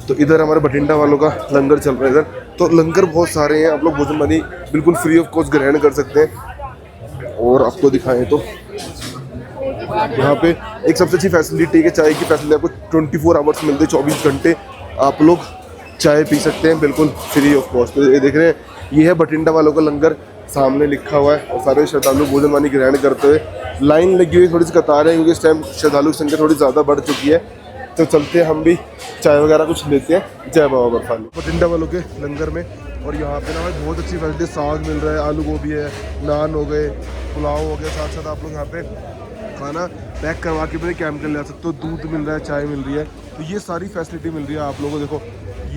तो इधर हमारे बठिंडा वालों का लंगर चल रहा है इधर। तो लंगर बहुत सारे हैं, आप लोग भोजन पानी बिल्कुल फ्री ऑफ कॉस्ट ग्रहण कर सकते हैं। और आपको दिखाएं तो यहाँ पे एक सबसे अच्छी फैसिलिटी है, चाय की फैसिलिटी आपको 24 आवर्स मिलती है। 24 घंटे आप लोग चाय पी सकते हैं बिल्कुल फ्री ऑफ कॉस्ट। तो ये देख रहे हैं, ये है बठिंडा वालों का लंगर, सामने लिखा हुआ है। और सारे श्रद्धालु भोजन पानी ग्रहण करते हुए लाइन लगी हुई, थोड़ी सी कतार है क्योंकि इस टाइम श्रद्धालु की संख्या थोड़ी ज़्यादा बढ़ चुकी है। तो चलते हैं हम भी चाय वगैरह कुछ लेते हैं। जय बाबा बर्फानी बठिंडा वालों के लंगर में। और यहाँ पे ना भाई बहुत अच्छी फैसिलिटी, साग मिल रहा है, आलू गोभी है, नान हो गए, पुलाव हो गया। साथ साथ आप लोग यहाँ पे खाना पैक करवा के अपने कैंप के ले आ सकते हो। दूध मिल रहा है, चाय मिल रही है। तो ये सारी फैसिलिटी मिल रही है आप लोगों को। देखो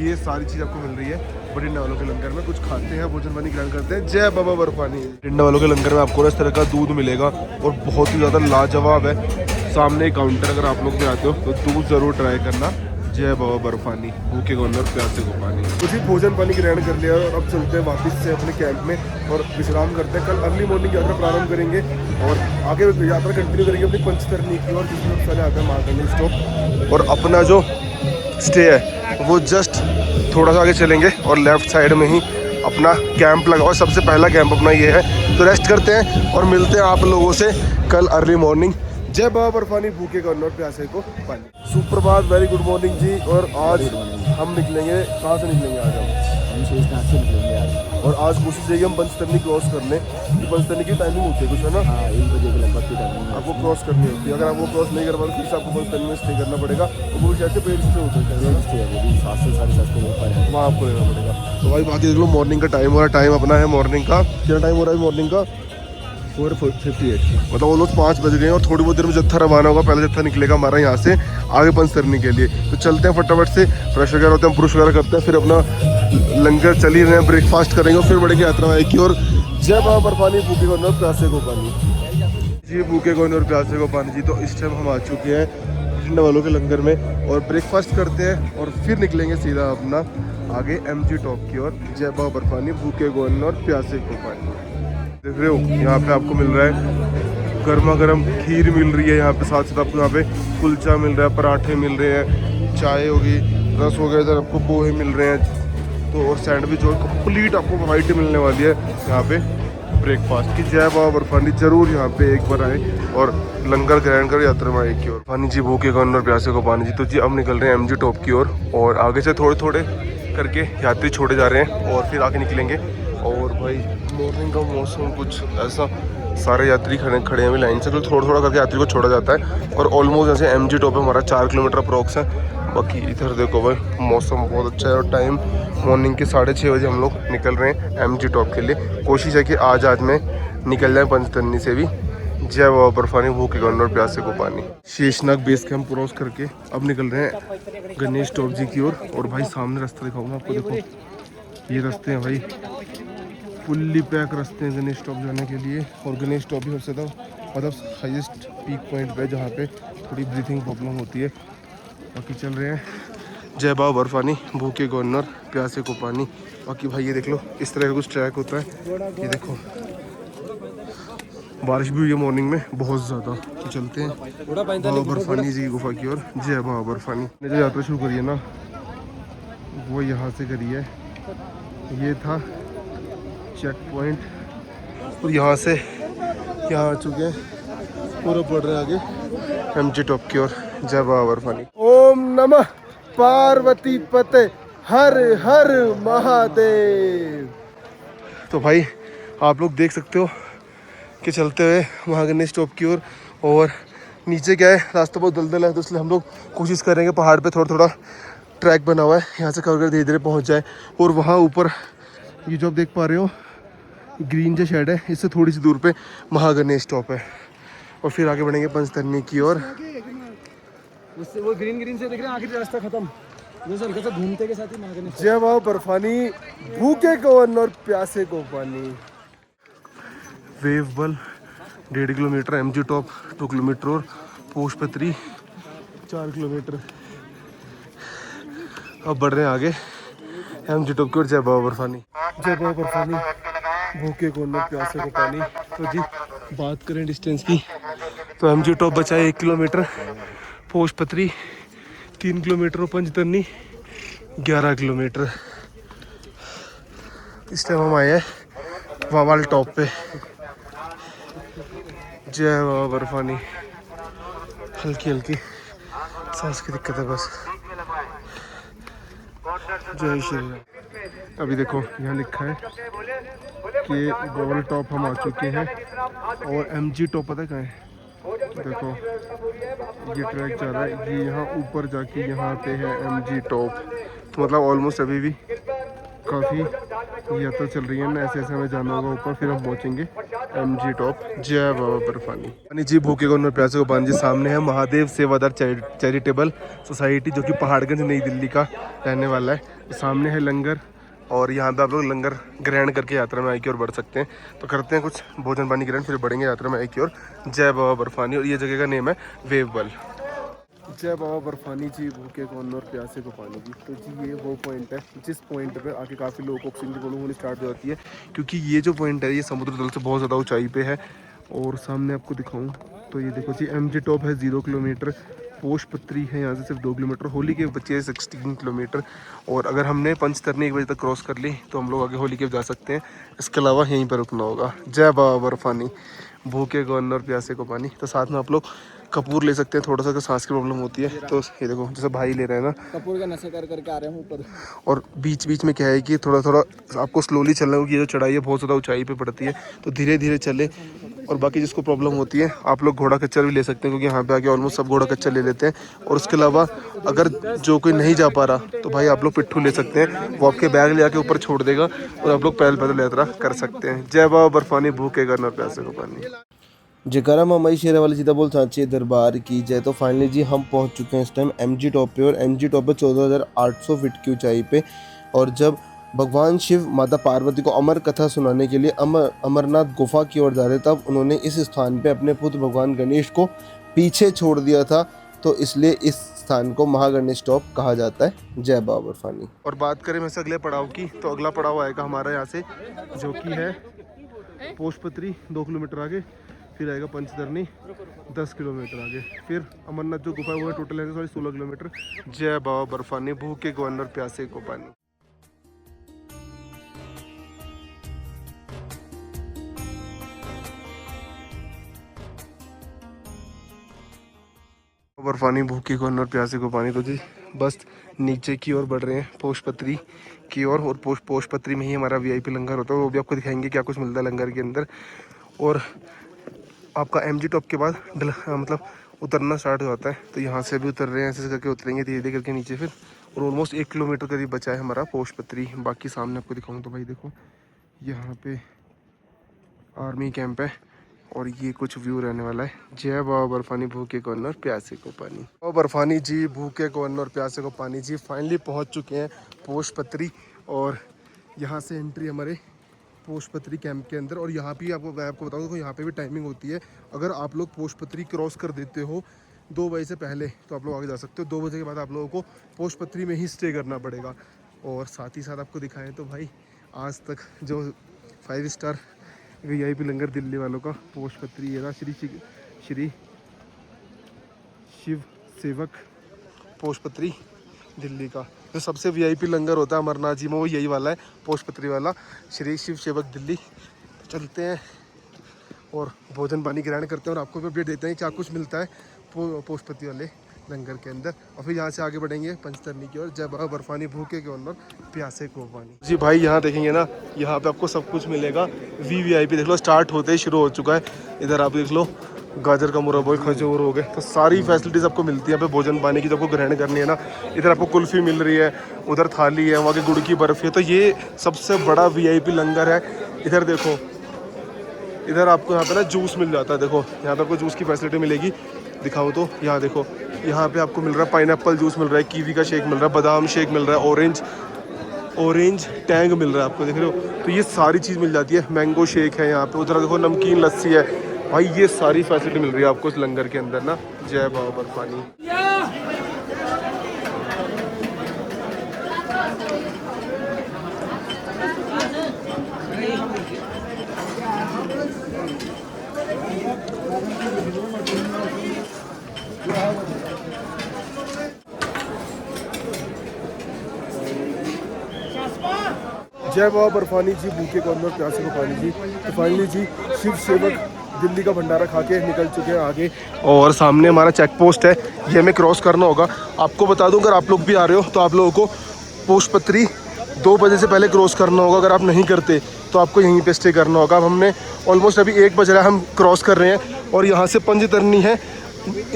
ये सारी चीज़ आपको मिल रही है बठिंडा वालों के लंगर में। कुछ खाते हैं, भोजन पानी ग्रहण करते हैं। जय बाबा बर्फानी। बठिंडा वालों के लंगर में आपको इस तरह का दूध मिलेगा और बहुत ही ज़्यादा लाजवाब है। सामने एक काउंटर, अगर आप लोग भी आते हो तो दूध ज़रूर ट्राई करना। जय बाबा बर्फानी, भूखे को अन्न और प्यासे को पानी। कुछ ही भोजन पानी ग्रहण कर लिया और अब चलते हैं वापस से अपने कैंप में और विश्राम करते हैं। कल अर्ली मॉर्निंग यात्रा प्रारंभ करेंगे और आगे यात्रा कंटिन्यू करेंगे अपनी पंचतरणी की। और जिसमें पहले आता है महाकाली स्टॉप। और अपना जो स्टे है वो जस्ट थोड़ा सा आगे चलेंगे और लेफ्ट साइड में ही अपना कैंप लगा हुआ। सबसे पहला कैंप अपना ये है। तो रेस्ट करते हैं और मिलते हैं आप लोगों से कल अर्ली मॉर्निंग। जय बाबा बर्फानी, भूखे को अन्न और प्यासे को पानी। सुप्रभात, वेरी गुड मॉर्निंग जी। और आज हम निकलेंगे, कहाँ से निकलेंगे आज हम शेषनाग से निकलेंगे आज। और आज कोशिश रहेगी हम पंचतरणी क्रॉस कर लें। पंचतरणी की टाइमिंग होती है कुछ, है ना? हाँ, 1 बजे के लगभग की टाइमिंग आपको क्रॉस करनी होती है। अगर आप वो क्रॉस नहीं कर पाते फिर से आपको पंचतरणी में स्टे करना पड़ेगा। तो वो शायद से पेड़ से होता है, 7 से 7:30 के ऊपर है, वहाँ आपको लेना पड़ेगा। तो भाई बाकी देख लो, मॉर्निंग का टाइम हो रहा है। टाइम अपना है मॉर्निंग का, क्या टाइम हो रहा है मॉर्निंग का? 4:58, मतलब वो लोग 5 बज गए हैं। और थोड़ी बहुत देर में जत्था रवाना होगा। पहले जत्था निकलेगा हमारा यहाँ से आगे पंचतरणी के लिए। तो चलते हैं फटाफट से, फ्रेश वगैरह होते हैं, पुरुष वगैरह करते हैं, फिर अपना लंगर चल ही रहे हैं, ब्रेकफास्ट करेंगे और फिर बढ़ेगी यात्रा की ओर। जय बाबा बर्फानी, भूखे को अन्न और प्यासे को पानी जी। भूखे को अन्न और प्यासे को पानी जी। तो इस टाइम हम आ चुके हैं बठिंडा वालों के लंगर में और ब्रेकफास्ट करते हैं और फिर निकलेंगे सीधा अपना आगे MG टॉप की ओर। जय बाबा बर्फानी, भूखे को अन्न और प्यासे को पानी। देख रहे हो यहाँ पे आपको मिल रहा है गर्मा गर्म खीर मिल रही है यहाँ पे। साथ साथ आपको यहाँ पे कुलचा मिल रहा है, पराठे मिल रहे हैं, चाय होगी, रस हो गया, इधर आपको पोहे मिल रहे हैं। तो और सैंडविच और कंप्लीट आपको वैरायटी मिलने वाली है यहाँ पे ब्रेकफास्ट की। जय बाबा बर्फानी, जरूर यहाँ पे एक बार आए और लंगर ग्रहण कर यात्रा में आए की ओर। पानी जी, भूखे को अन्न और प्यासे को पानी जी। तो जी अब निकल रहे हैं MG टॉप की ओर और आगे से थोड़े थोड़े करके यात्री छोड़े जा रहे हैं और फिर आगे निकलेंगे। और भाई मॉर्निंग का मौसम कुछ ऐसा, सारे यात्री खड़े हैं लाइन से। तो थोड़ा थोड़ा करके यात्री को छोड़ा जाता है और ऑलमोस्ट जैसे MG टॉप है हमारा 4 किलोमीटर अप्रॉक्स है। बाकी इधर देखो भाई मौसम बहुत अच्छा है और टाइम मॉर्निंग के 6:30 बजे हम लोग निकल रहे हैं MG टॉप के लिए। कोशिश है कि आज में निकल जाए पंचतरणी से भी। जय बाबा बर्फानी, भूखे को अन्न और प्यासे को पानी। शेषनाग बेस कैंप क्रॉस करके अब निकल रहे हैं गणेश टॉप जी की ओर। और भाई सामने रास्ता दिखाऊंगा आपको, देखो ये रास्ते हैं भाई, फुल्ली पैक रास्ते हैं गणेश टॉप जाने के लिए। और गणेश टॉप ही सबसे मतलब हाईएस्ट पीक पॉइंट पे जहाँ पे थोड़ी ब्रीथिंग प्रॉब्लम होती है। बाकी चल रहे हैं जय बाबा बर्फानी, भूखे को अन्न और प्यासे को पानी। बाकी भाई ये देख लो, इस तरह का कुछ ट्रैक होता है। ये देखो बारिश भी हुई है मॉर्निंग में बहुत ज़्यादा। तो चलते हैं बाबा बर्फानी जी की गुफा की ओर। जय बाबा बर्फानी ने जो यात्रा शुरू करी है ना, वो यहाँ से करी है। ये था चेक पॉइंट और यहाँ से यहाँ आ चुके हैं पूरा बढ़ रहे हैं आगे एमजी टॉप की ओर। जय बाबा बर्फानी। ओम नमः पार्वती पते हर हर महादेव। तो भाई आप लोग देख सकते हो कि चलते हुए महागणेश टॉप की ओर, और नीचे क्या है रास्ता बहुत दलदल है, तो इसलिए हम लोग कोशिश करेंगे पहाड़ पे थोड़ा थोड़ा ट्रैक बना हुआ है यहाँ से कवर कर धीरे धीरे पहुँच जाए। और वहाँ ऊपर ये जो आप देख पा रहे हो ग्रीन जो शेड है, इससे थोड़ी सी दूर पे महागणेश टॉप है, और फिर आगे बढ़ेंगे पंचतरनी की ओर। उससे वो ग्रीन से देख रहे हैं आखिरी रास्ता खत्म, जैसे हल्का सा घूमते के साथ ही महागणेश। जय बाबा बर्फानी, भूखे को अन्न और प्यासे को पानी। वेव बल 1.5 किलोमीटर, एमजी टॉप 2 किलोमीटर और पोशपत्री 4 किलोमीटर। अब बढ़ रहे हैं आगे एमजी टॉप की ओर। जय बाबा बर्फानी। जय बाबा बर्फानी, भूखे को अन्न प्यासे को पानी। तो जी बात करें डिस्टेंस की तो एमजी टॉप बचा है 1 किलोमीटर, पोशपत्री 3 किलोमीटर और पंचतरनी 11 किलोमीटर। इस टाइम हम आए हैं वावाल टॉप पे। जय बाबा बर्फानी। हल्की हल्की सांस की दिक्कत है बस। जय श्री राम। अभी देखो यहाँ लिखा है कि वावाल टॉप हम आ चुके हैं, और एमजी टॉप पता है कहाँ है? देखो ये ट्रैक जा रहा है, ये यहाँ ऊपर जाके यहाँ पे है एमजी टॉप। तो मतलब ऑलमोस्ट अभी भी काफ़ी यात्रा चल रही है ना, ऐसे ऐसे हमें जाना होगा ऊपर, फिर हम पहुँचेंगे एमजी टॉप। जय बाबा बर्फानी। पानी जी भूखे को अन्न प्यासे को पानी जी। सामने है महादेव सेवादार चैरिटेबल सोसाइटी, जो कि पहाड़गंज नई दिल्ली का रहने वाला है। तो सामने है लंगर, और यहाँ पे आप लोग लंगर ग्रहण करके यात्रा में आगे की ओर बढ़ सकते हैं। तो करते हैं कुछ भोजन पानी ग्रहण, फिर बढ़ेंगे यात्रा में आगे की ओर। जय बाबा बर्फानी, और ये जगह का नेम है वेवबल। जय बाबा बर्फानी जी, भूखे को अन्न और प्यासे को पानी जी। तो जी ये वो पॉइंट है जिस पॉइंट पे आके काफ़ी लोगों को ऑक्सीजन की प्रॉब्लम होनी स्टार्ट हो जाती है, क्योंकि ये जो पॉइंट है ये समुद्र तल से बहुत ज़्यादा ऊंचाई पे है। और सामने आपको दिखाऊं तो ये देखो जी एमजी टॉप है 0 किलोमीटर, पोशपत्री है यहाँ से सिर्फ 2 किलोमीटर, होली केव बची है 16 किलोमीटर। और अगर हमने पंचतरनी 1 बजे तक क्रॉस कर ली तो हम लोग आगे होली केव जा सकते हैं, इसके अलावा यहीं पर रुकना होगा। जय बाबा बर्फानी, भूखे को अन्न और प्यासे को पानी। तो साथ में आप लोग कपूर ले सकते हैं, थोड़ा सा अगर सांस की प्रॉब्लम होती है तो। ये देखो जैसे भाई ले रहे हैं ना, कपूर का नशे कर करके आ रहे हैं ऊपर। और बीच बीच में क्या है कि थोड़ा थोड़ा आपको स्लोली चलना होगा, ये जो चढ़ाई है बहुत ज़्यादा ऊंचाई पे पड़ती है, तो धीरे धीरे चले। और बाकी जिसको प्रॉब्लम होती है आप लोग घोड़ा कच्चर भी ले सकते हैं, क्योंकि यहाँ पे आके ऑलमोस्ट सब घोड़ा कच्चर ले लेते हैं। और उसके अलावा अगर जो कोई नहीं जा पा रहा तो भाई आप लोग पिट्ठू ले सकते हैं, वो आपके बैग ले आके ऊपर छोड़ देगा और आप लोग पैदल पैदल यात्रा कर सकते हैं। जय बाबा बर्फानी, भूखे को अन्न और प्यासे को पानी। जयकारा मामाई शेर वाली सीता बोल सांचे दरबार की जय। तो फाइनली जी हम पहुंच चुके हैं इस टाइम एमजी टॉप पे, और एमजी टॉप पे 14,800 फीट की ऊंचाई पे। और जब भगवान शिव माता पार्वती को अमर कथा सुनाने के लिए अमरनाथ गुफा की ओर जा रहे, तब उन्होंने इस स्थान पे अपने पुत्र भगवान गणेश को पीछे छोड़ दिया था, तो इसलिए इस स्थान को महागणेश टॉप कहा जाता है। जय बाबा बर्फानी। और बात करें वैसे अगले पड़ाव की, तो अगला पड़ाव आएगा हमारा यहाँ से, जो कि है पोशपत्री 2 किलोमीटर आगे, फिर आएगा पंचतरनी 10 किलोमीटर आगे, फिर अमरनाथ जो गुफा है वो टोटल है 16 किलोमीटर। जय बाबा बर्फानी, भूखे को अन्न और प्यासे को पानी। बर्फानी, भूखे को अन्न और प्यासे को पानी। तो जी बस नीचे की ओर बढ़ रहे हैं पोशपत्री की ओर, और पोशपत्री में ही हमारा वीआईपी लंगर होता है, वो भी आपको दिखाएंगे क्या कुछ मिलता है लंगर के अंदर। और आपका एमजी टॉप के बाद मतलब उतरना स्टार्ट हो जाता है, तो यहाँ से भी उतर रहे हैं, ऐसे करके उतरेंगे धीरे धीरे करके नीचे फिर। और ऑलमोस्ट 1 किलोमीटर करीब बचा है हमारा पोशपत्री। बाकी सामने आपको दिखाऊँ तो भाई देखो यहाँ पे आर्मी कैंप है, और ये कुछ व्यू रहने वाला है। जय बाबा बर्फानी, भूखे को अन्न और प्यासे को पानी। बाबा बर्फानी जी, भूखे को अन्न और प्यासे को पानी जी, फाइनली पहुँच चुके हैं पोशपत्री। और यहाँ से एंट्री हमारे पोशपत्री कैंप के अंदर। और यहाँ भी मैं आपको बताऊँ तो यहाँ पे भी टाइमिंग होती है। अगर आप लोग पोशपत्री क्रॉस कर देते हो 2 बजे से पहले तो आप लोग आगे जा सकते हो, 2 बजे के बाद आप लोगों को पोशपत्री में ही स्टे करना पड़ेगा। और साथ ही साथ आपको दिखाएं तो भाई आज तक जो 5 स्टार वीआईपी लंगर दिल्ली वालों का पोशपत्री है ना, श्री शिव सेवक पोशपत्री दिल्ली का जो सबसे वीआईपी लंगर होता है अमरनाथ जी में, वो यही वाला है पोशपत्री वाला, श्री शिव सेवक दिल्ली। चलते हैं और भोजन पानी ग्रहण करते हैं और आपको भी अपडेट देते हैं क्या कुछ मिलता है पोशपति वाले लंगर के अंदर। और फिर यहाँ से आगे बढ़ेंगे पंचतरनी की ओर। जय बाबा बर्फानी भूखे के अंदर प्यासे को पानी। जी भाई यहाँ देखेंगे ना, यहाँ पे आपको सब कुछ मिलेगा। VVIP देख लो स्टार्ट होते ही शुरू हो चुका है। इधर आप देख लो गाजर का मुरब्बा, खजूर हो गए, तो सारी फैसिलिटीज़ आपको मिलती है यहाँ पे भोजन पानी की जो आपको ग्रहण करनी है ना। इधर आपको कुल्फ़ी मिल रही है, उधर थाली है, वहाँ की गुड़ की बर्फ़ी है। तो ये सबसे बड़ा VIP लंगर है। इधर देखो, इधर आपको यहाँ पे ना जूस मिल जाता है। देखो यहाँ पे आपको जूस की फैसिलिटी मिलेगी। दिखाओ तो यहाँ देखो, यहाँ पे आपको मिल रहा है पाइनएप्पल जूस मिल रहा है, कीवी का शेक मिल रहा है, बादाम शेक मिल रहा है, ऑरेंज टैंग मिल रहा है आपको, देख रहे हो। तो ये सारी चीज़ मिल जाती है। मैंगो शेक है यहाँ पे, उधर देखो नमकीन लस्सी है। भाई ये सारी फैसिलिटी मिल रही है आपको इस लंगर के अंदर ना। जय बाबा बर्फानी। जय बाबा बर्फानी जी भूखे को अंदर प्यासे को पानी जी। तो फाइनली जी शिव सेवक दिल्ली का भंडारा खा के निकल चुके हैं आगे, और सामने हमारा चेक पोस्ट है, ये हमें क्रॉस करना होगा। आपको बता दूं अगर आप लोग भी आ रहे हो तो आप लोगों को पोशपत्री 2 बजे से पहले क्रॉस करना होगा। अगर आप नहीं करते तो आपको यहीं पे स्टे करना होगा। अब हमने ऑलमोस्ट अभी 1 बज रहा है, हम क्रॉस कर रहे हैं और यहाँ से पंचतरनी है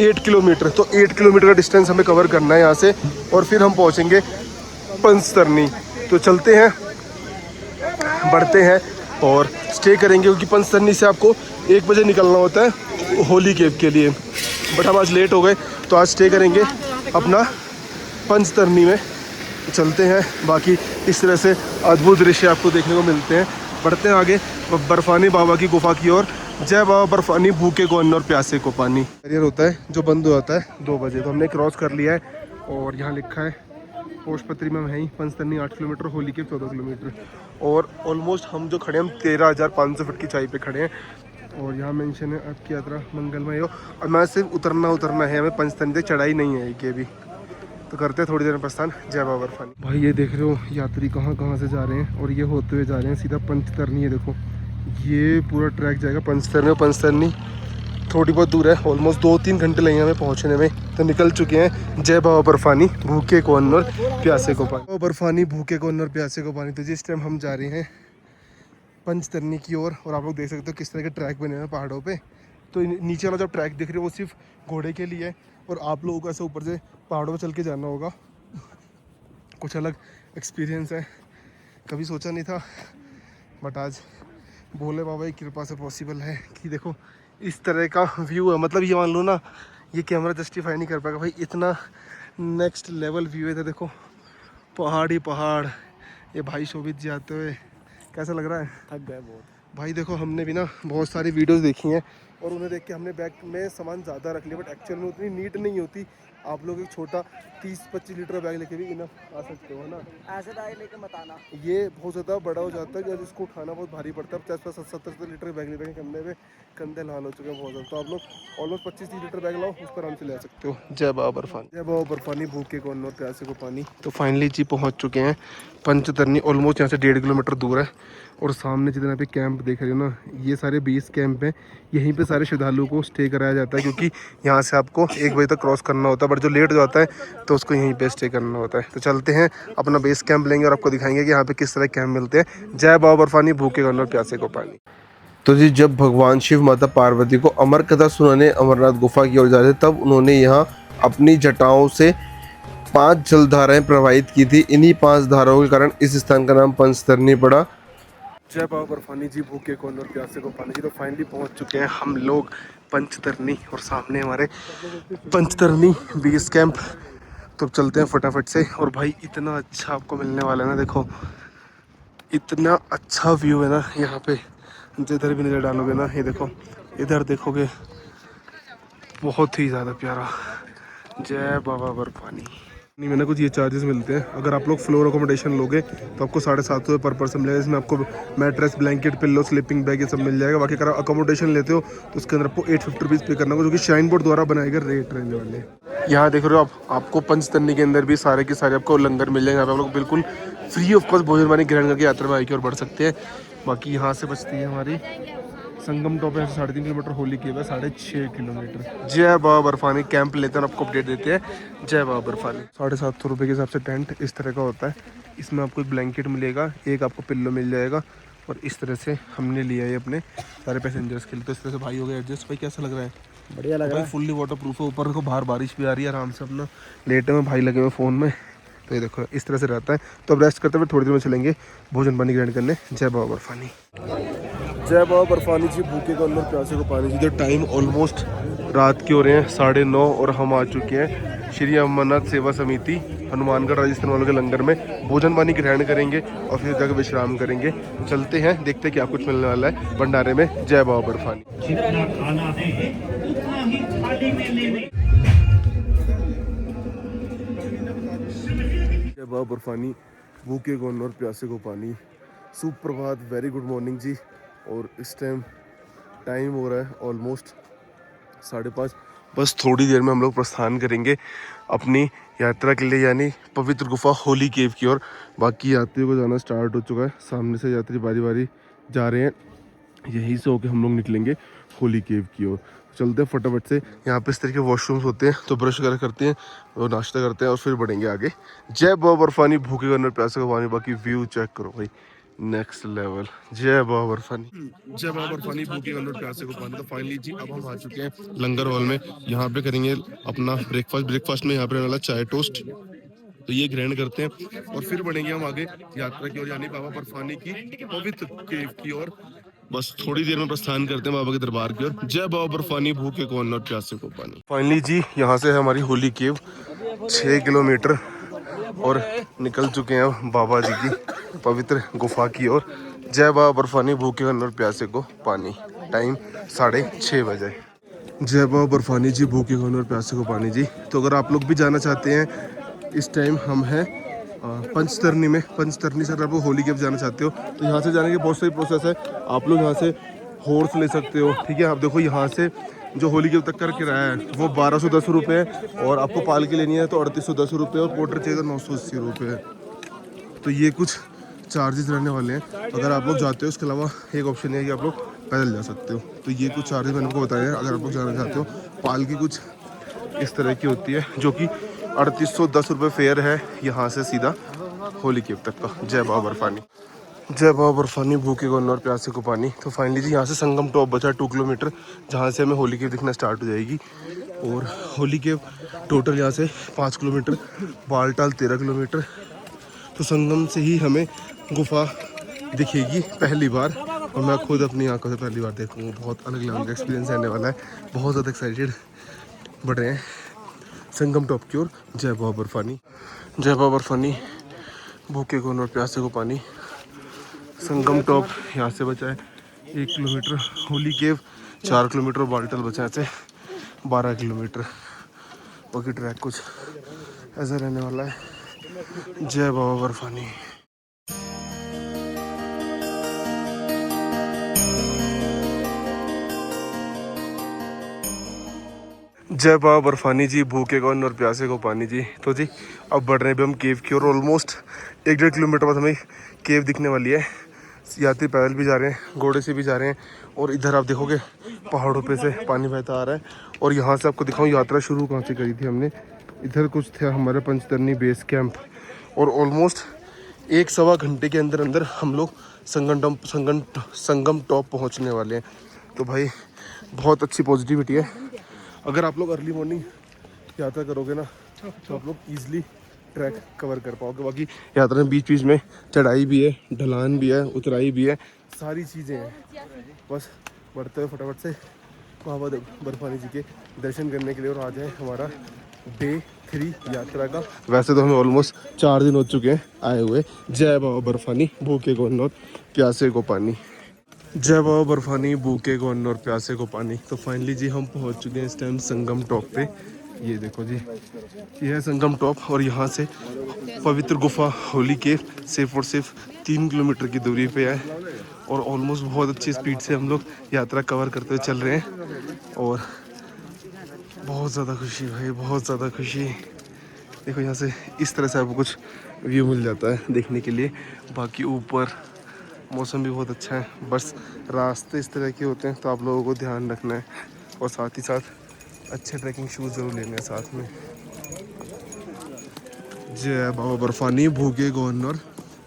8 किलोमीटर। तो 8 किलोमीटर का डिस्टेंस हमें कवर करना है यहाँ से, और फिर हम पहुँचेंगे पंचतरनी। तो चलते हैं, बढ़ते हैं और स्टे करेंगे, क्योंकि पंचतरनी से आपको 1 बजे निकलना होता है होली केव के लिए। बट हम आज लेट हो गए तो आज स्टे करेंगे अपना पंचतरनी में। चलते हैं, बाकी इस तरह से अद्भुत दृश्य आपको देखने को मिलते हैं। बढ़ते हैं आगे बर्फानी बाबा की गुफा की ओर। जय बाबा बर्फानी भूखे को अन्न और प्यासे को पानी। बैरियर होता है जो बंद हो जाता है 2 बजे। तो हमने क्रॉस कर लिया है और यहाँ लिखा है पोशपत्री में है ही, पंचतरनी 8 किलोमीटर, होली के 14 किलोमीटर। और ऑलमोस्ट हम जो खड़े हैं, हम 13,500 फीट की ऊंचाई पे खड़े हैं। और यहाँ मेंशन है आपकी यात्रा मंगलमय हो। और मैं सिर्फ उतरना है, हमें पंचतरनी तक चढ़ाई नहीं है कि अभी। तो करते हैं थोड़ी देर में प्रस्थान। जय बाबा बर्फानी। भाई ये देख रहे हो यात्री कहाँ कहाँ से जा रहे हैं, और ये होते हुए जा रहे हैं सीधा पंचतरनी है। देखो ये पूरा ट्रैक जाएगा पंचतरनी, और पंचतरनी थोड़ी बहुत दूर है, ऑलमोस्ट 2-3 घंटे लगेंगे हमें पहुंचने में। तो निकल चुके हैं। जय बाबा बर्फानी भूखे को अन्न और प्यासे को पानी। बर्फानी भूखे को अन्न और प्यासे को पानी। तो जिस टाइम हम जा रहे हैं पंचतरनी की ओर, और आप लोग देख सकते हो किस तरह के ट्रैक बने हैं पहाड़ों पे। तो नीचे वाला जो ट्रैक दिख रहे हो वो सिर्फ घोड़े के लिए है, और आप लोगों को ऐसे ऊपर से पहाड़ों पर चल के जाना होगा। कुछ अलग एक्सपीरियंस है, कभी सोचा नहीं था, बट आज भोले बाबा की कृपा से पॉसिबल है कि देखो इस तरह का व्यू है। मतलब ये मान लो ना, ये कैमरा जस्टिफाई नहीं कर पाएगा भाई, इतना नेक्स्ट लेवल व्यू है। तो देखो पहाड़ ही पहाड़। ये भाई शोभित जी आते हुए कैसा लग रहा है? थक गए बहुत भाई। देखो हमने भी ना बहुत सारी वीडियोस देखी हैं, और उन्हें देख के हमने बैग में सामान ज़्यादा रख लिया, बट एक्चुअल में उतनी नीट नहीं होती। आप लोग एक छोटा 30-25 लीटर बैग लेके भी इनफ आ सकते हो ना। ऐसे बैग लेके मत आना। ये बहुत ज़्यादा बड़ा हो जाता है, जिसको उठाना बहुत भारी पड़ता है। 50-70 लीटर बैग लेते हैं कंधे पे, कंधे लाल हो चुके हैं बहुत ज़्यादा। तो आप लोग ऑलमोस्ट 25-30 लीटर बैग लाओ, उस पर आराम से ले सकते हो। जय बाबा बर्फानी। जय बाबा बर्फानी भूखे को अन्न और प्यासे को पानी। तो फाइनली जी पहुँच चुके हैं पंचतरनी। ऑलमोस्ट यहाँ से 1.5 किलोमीटर दूर है, और सामने जितने यहाँ पे कैंप देख रहे हो ना, ये सारे बेस कैंप हैं। यहीं पे सारे श्रद्धालुओं को स्टे कराया जाता है, क्योंकि यहाँ से आपको 1 बजे तक क्रॉस करना होता है, बट जो लेट हो जाता है तो उसको यहीं पे स्टे करना होता है। तो चलते हैं अपना बेस कैंप लेंगे और आपको दिखाएंगे कि यहाँ पे किस तरह कैंप मिलते हैं। जय बाबा बर्फानी भूखे को अन्न और प्यासे को पानी। तो जी जब भगवान शिव माता पार्वती को अमर कथा सुनाने अमरनाथ गुफा की ओर जा रहे थे, तब उन्होंने यहाँ अपनी जटाओं से 5 जलधाराएं प्रवाहित की थी। इन्हीं 5 धाराओं के कारण इस स्थान का नाम पंचतरनी पड़ा। जय बाबा बर्फानी जी भूखे को अन्न और प्यासे को पानी जी। तो फाइनली पहुंच चुके हैं हम लोग पंचतरनी, और सामने हमारे पंचतरनी बेस कैंप। तो चलते हैं फटाफट से। और भाई इतना अच्छा आपको मिलने वाला है ना, देखो इतना अच्छा व्यू है ना यहाँ पे। जिधर भी नज़र डालोगे ना, ये देखो इधर देखोगे, बहुत ही ज़्यादा प्यारा। जय बाबा बर्फानी। नहीं मैंने कुछ ये चार्जेस मिलते हैं। अगर आप लोग फ्लोर अकोमोडेशन लोगे तो आपको 750 पर पर्सन मिलेगा। इसमें आपको mattress, blanket, pillow, sleeping bag ये सब मिल जाएगा। बाकी अगर आप अकोमोडेशन लेते हो तो उसके अंदर आपको 850 रुपीज़ पे करना होगा, जो कि श्राइन बोर्ड द्वारा बनाए गए रेट रहने वाले। यहाँ देख रहे हो आपको पंचतरनी के अंदर भी सारे के सारे आपको लंगर मिल जाएंगे। यहाँ पे आप लोग बिल्कुल फ्री ऑफ कॉस्ट भोजन पानी ग्रहण करके यात्रा में आगे और बढ़ सकते हैं। बाकी यहाँ से बचती है हमारी संगम टॉप है 3.5 किलोमीटर, होली केव है 6.5 किलोमीटर। जय बाबा बर्फानी कैंप लेते हैं और आपको अपडेट देते हैं। जय बाबा बर्फानी 750 रुपये के हिसाब से टेंट इस तरह का होता है। इसमें आपको एक ब्लैंकेट मिलेगा, एक आपको पिल्लो मिल जाएगा, और इस तरह से हमने लिया है अपने सारे पैसेंजर्स के लिए। तो इस तरह से भाई हो गए एडजस्ट। भाई कैसा लग रहा है? बढ़िया लग रहा है। फुल्ली वाटर प्रूफ है, ऊपर को बाहर बारिश भी आ रही है, आराम से अपना लेटे में भाई लगे हुए फ़ोन में। तो ये देखो इस तरह से रहता है। तो अब रेस्ट करते हुए थोड़ी देर में चलेंगे भोजन पानी ग्रहण करने। जय बाबा बर्फानी। जय बाबा बर्फानी जी, भूखे को अन्न और प्यासे को पानी जी। तो टाइम ऑलमोस्ट रात के हो रहे हैं 9:30 और हम आ चुके हैं श्री अमरनाथ सेवा समिति हनुमानगढ़ राजस्थान वालों के लंगर में। भोजन पानी ग्रहण करेंगे और फिर जाकर विश्राम करेंगे। चलते हैं, देखते हैं क्या कुछ मिलने वाला है भंडारे में। जय बाबा बर्फानी। जय बाबा बर्फानी, भूखे को अन्न और प्यासे को पानी। सुप्रभात, वेरी गुड मॉर्निंग जी। और इस टाइम हो रहा है ऑलमोस्ट 5:30। बस थोड़ी देर में हम लोग प्रस्थान करेंगे अपनी यात्रा के लिए, यानी पवित्र गुफा होली केव की ओर। बाकी यात्रियों को जाना स्टार्ट हो चुका है, सामने से यात्री बारी बारी जा रहे हैं। यहीं से होके हम लोग निकलेंगे होली केव की ओर। चलते हैं फटाफट से। यहाँ पे इस तरह के वॉशरूम्स होते हैं, तो ब्रश वगैरह करते हैं और नाश्ता करते हैं और फिर बढ़ेंगे आगे। जय बाबा बर्फानी, भूखे को अन्न और प्यासे को पानी। बाकी व्यू चेक करो भाई, नेक्स्ट लेवल। जय बाबा बर्फानी। जय बाबा बर्फानी, भूखे को अन्न और प्यासे को पानी। तो फाइनली जी अब हम आ चुके हैं लंगर हॉल में। यहाँ पे करेंगे अपना ब्रेकफास्ट में यहाँ पे रहने वाला चाय टोस्ट, तो ये ग्रहण करते हैं और फिर बढ़ेंगे हम आगे यात्रा की ओर, यानी बाबा बर्फानी की पवित्र केव की ओर। बस थोड़ी देर में प्रस्थान करते हैं बाबा के दरबार की ओर। जय बाबा बर्फानी, भूखे को अन्न और प्यासे को पानी। फाइनली जी यहाँ से है हमारी होली केव 6 किलोमीटर और निकल चुके हैं बाबा जी की पवित्र गुफा की ओर। जय बाबा बर्फानी, भूखे अन्न और प्यासे को पानी। टाइम 6:30 बजे। जय बाबा बर्फानी जी, भूखे को अन्न और प्यासे को पानी जी। तो अगर आप लोग भी जाना चाहते हैं, इस टाइम हम हैं पंचतरनी में। पंचतरनी से अगर आप होली केव जाना चाहते हो तो यहाँ से जाने की बहुत सारी प्रोसेस है। आप लोग यहाँ से हॉर्स ले सकते हो, ठीक है। आप देखो यहाँ से जो होली केव तक का किराया है वो 1210 रुपये है, और आपको पालकी लेनी है तो 3810 रुपये, और पोटर चाहिए तो 980 रुपये है। तो ये कुछ चार्जेस रहने वाले हैं। अगर आप लोग जाते हो, उसके अलावा एक ऑप्शन है कि आप लोग पैदल जा सकते हो। तो ये कुछ चार्जेस मैंने आपको बताए हैं। अगर आप लोग जाना चाहते हो, पालकी कुछ इस तरह की होती है जो कि 3810 रुपये फेयर है यहाँ से सीधा होली केव तक का। जय बाबा बर्फानी। जय बाबा बर्फानी, भूखे को अन्न और प्यासे को पानी। तो फाइनली जी यहाँ से संगम टॉप बचा 2 किलोमीटर, जहाँ से हमें होली केव दिखना स्टार्ट हो जाएगी। और होली केव टोटल यहाँ से 5 किलोमीटर, बालटाल 13 किलोमीटर। तो संगम से ही हमें गुफा दिखेगी पहली बार, और मैं खुद अपनी आंखों से पहली बार देखूँगा। बहुत अलग लेवल का एक्सपीरियंस रहने वाला है। बहुत ज़्यादा एक्साइटेड बढ़ रहे हैं संगम टॉप की ओर। जय बाबा बर्फानी। जय बाबा बर्फानी, भूखे को अन्न और प्यासे को पानी। संगम टॉप यहाँ से बचा है 1 किलोमीटर, होली केव 4 किलोमीटर, बालटल बचा है से 12 किलोमीटर। बाकी ट्रैक कुछ ऐसा रहने वाला है। जय बाबा बर्फानी। जय बाबा बर्फानी जी, भूखे को अन्न और प्यासे को पानी जी। तो जी अब बढ़ रहे हैं भी हम केव की ओर। ऑलमोस्ट 1-1.5 किलोमीटर बाद हमें केव दिखने वाली है। यात्री पैदल भी जा रहे हैं, घोड़े से भी जा रहे हैं, और इधर आप देखोगे पहाड़ों पे से पानी बहता आ रहा है। और यहाँ से आपको दिखाऊँ यात्रा शुरू कहाँ से करी थी हमने। इधर कुछ था हमारा पंचतरनी बेस कैंप, और ऑलमोस्ट 1-1.25 घंटे के अंदर अंदर हम लोग संगम टॉप पहुँचने वाले हैं। तो भाई बहुत अच्छी पॉजिटिविटी है। अगर आप लोग अर्ली मॉर्निंग यात्रा करोगे ना, तो आप लोग ईजिली ट्रैक कवर कर पाओगे। बाकी यात्रा में बीच बीच में चढ़ाई भी है, ढलान भी है, उतराई भी है, सारी चीज़ें हैं। बस बढ़ते हुए फटाफट से बाबा बर्फानी जी के दर्शन करने के लिए और आ जाए हमारा डे 3 यात्रा का। वैसे तो हमें ऑलमोस्ट 4 दिन हो चुके हैं आए हुए। जय बाबा बर्फानी, भूखे को अन्न और प्यासे को पानी। जय बाबा बर्फानी, भूखे को अन्न और प्यासे को पानी। तो फाइनली जी हम पहुंच चुके हैं इस टाइम संगम टॉप पे। ये देखो जी, ये है संगम टॉप, और यहाँ से पवित्र गुफा होली केव सिर्फ और सिर्फ 3 किलोमीटर की दूरी पे है। और ऑलमोस्ट बहुत अच्छी स्पीड से हम लोग यात्रा कवर करते हुए चल रहे हैं, और बहुत ज़्यादा खुशी भाई, बहुत ज़्यादा खुशी। देखो यहाँ से इस तरह से आपको कुछ व्यू मिल जाता है देखने के लिए। बाकी ऊपर मौसम भी बहुत अच्छा है, बस रास्ते इस तरह के होते हैं तो आप लोगों को ध्यान रखना है और साथ ही साथ अच्छे ट्रैकिंग शूज़ ज़रूर लेने हैं साथ में। जय बाबा बर्फानी, भूखे को अन्न और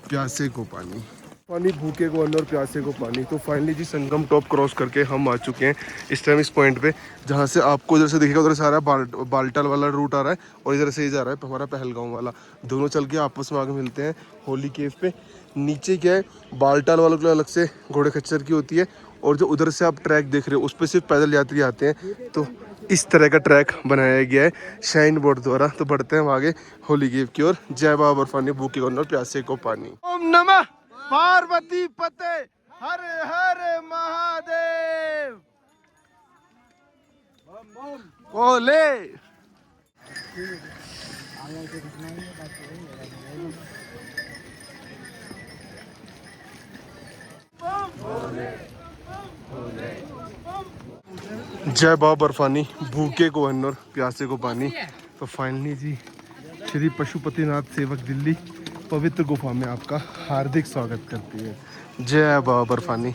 प्यासे को पानी। पानी भूखे को अन्न और प्यासे को पानी। तो फाइनली जी संगम टॉप क्रॉस करके हम आ चुके हैं इस टाइम इस पॉइंट पे, जहाँ से आपको इधर से दिखेगा उधर से आ रहा है बाल्टाल वाला रूट आ रहा है और इधर से ही जा रहा है हमारा पहलगांव वाला। दोनों चल के आपस में आगे मिलते हैं होली केव पे। नीचे क्या है, बाल्टाल वालों के लिए अलग से घोड़े खच्चर की होती है और जो उधर से आप ट्रैक देख रहे हो उस पर सिर्फ पैदल यात्री आते हैं। तो इस तरह का ट्रैक बनाया गया है शाइन बोर्ड द्वारा। तो बढ़ते हैं हम आगे होली केव की ओर। जय बाबा बर्फानी, भूखे को अन्न और प्यासे को पानी। ओम नमः पार्वती पते हर हर महादेव बोले। जय बाबा बर्फानी, भूखे को अन्न और प्यासे को पानी। तो फाइनली जी श्री पशुपतिनाथ सेवक दिल्ली पवित्र गुफा में आपका हार्दिक स्वागत करती है। जय बाबा बर्फानी।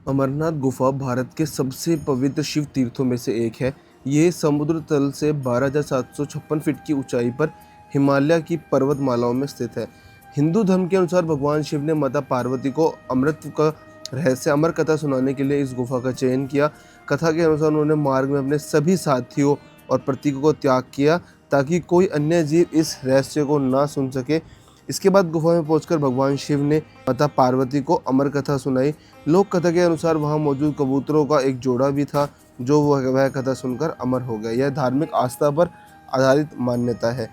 अमरनाथ गुफा भारत के सबसे पवित्र शिव तीर्थों में से एक है। ये समुद्र तल से 12,756 फीट की ऊंचाई पर हिमालय की पर्वतमालाओं में स्थित है। हिंदू धर्म के अनुसार भगवान शिव ने माता पार्वती को अमृत का रहस्य अमर कथा सुनाने के लिए इस गुफा का चयन किया। कथा के अनुसार उन्होंने मार्ग में अपने सभी साथियों और प्रतीकों को त्याग किया ताकि कोई अन्य जीव इस रहस्य को ना सुन सके। इसके बाद गुफा में पहुंचकर भगवान शिव ने माता पार्वती को अमर कथा सुनाई। लोक कथा के अनुसार वहां मौजूद कबूतरों का एक जोड़ा भी था जो वह कथा सुनकर अमर हो गया। यह धार्मिक आस्था पर आधारित मान्यता है।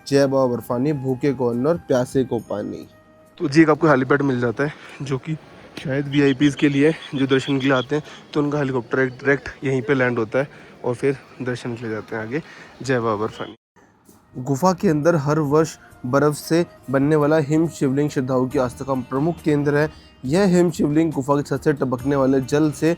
जय बाबा बर्फानी, भूखे को अन्न और प्यासे को पानी। तो जी एक आपको हेलीपैड मिल जाता है जो कि शायद VIPs के लिए जो दर्शन के लिए आते हैं तो उनका हेलीकॉप्टर डायरेक्ट यहीं पे लैंड होता है और फिर दर्शन के लिए जाते हैं आगे। जय बाबा बर्फानी। गुफा के अंदर हर वर्ष बर्फ से बनने वाला हिम शिवलिंग श्रद्धालुओं की आस्था का प्रमुख केंद्र है। यह हिम शिवलिंग गुफा के छत से टपकने वाले जल से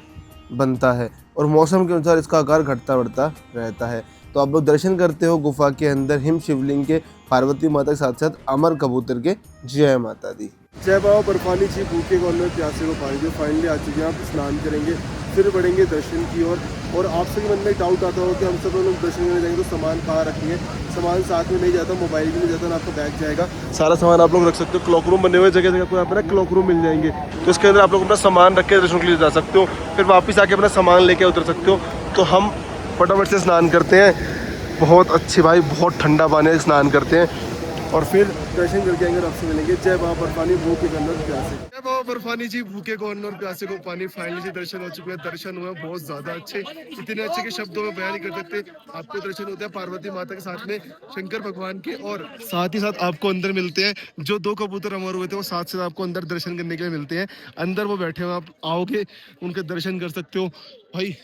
बनता है और मौसम के अनुसार इसका आकार घटता बढ़ता रहता है। तो आप लोग दर्शन करते हो गुफा के अंदर हिम शिवलिंग के, पार्वती माता के साथ साथ अमर कबूतर के। जय माता दी। जय बाबा बर्फानी जी, भूखे को अन्न और प्यासे को पानी। जो फाइनली आ चुके हैं, आप स्नान करेंगे फिर बढ़ेंगे दर्शन की ओर। और आपसे भी मन में डाउट आता हो कि हम सब लोग दर्शन करने जाएंगे तो सामान कहाँ रखेंगे। सामान साथ में नहीं जाता, मोबाइल भी नहीं जाता, ना आपका बैग जाएगा। सारा सामान आप लोग रख सकते हो। क्लॉक रूम बने हुए जगह जगह पर यहाँ पर क्लॉक रूम मिल जाएंगे, तो इसके अंदर आप लोग अपना सामान रख के दर्शन के लिए जा सकते हो। फिर वापस आके अपना सामान लेके उतर सकते हो। तो हम फटाफट से स्नान करते हैं। बहुत अच्छे भाई, बहुत ठंडा पानी है, स्नान करते हैं और फिर दर्शन करके आएंगे और आपसे मिलेंगे। जय बाबा बर्फानी, भूखे को अन्न और प्यासे। जय बाबा बर्फानी जी, भूखे को अन्न और प्यासे को पानी। फाइनली जी दर्शन हो चुके हैं। दर्शन हुए बहुत ज्यादा अच्छे, इतने अच्छे कि शब्दों में बयान नहीं कर सकते। आपको दर्शन होते हैं पार्वती माता के साथ में शंकर भगवान के, और साथ ही साथ आपको अंदर मिलते हैं जो 2 कबूतर अमर हुए थे, वो साथ आपको अंदर दर्शन करने के लिए मिलते हैं। अंदर वो बैठे हुए, आप आओगे उनके दर्शन कर सकते हो। भाई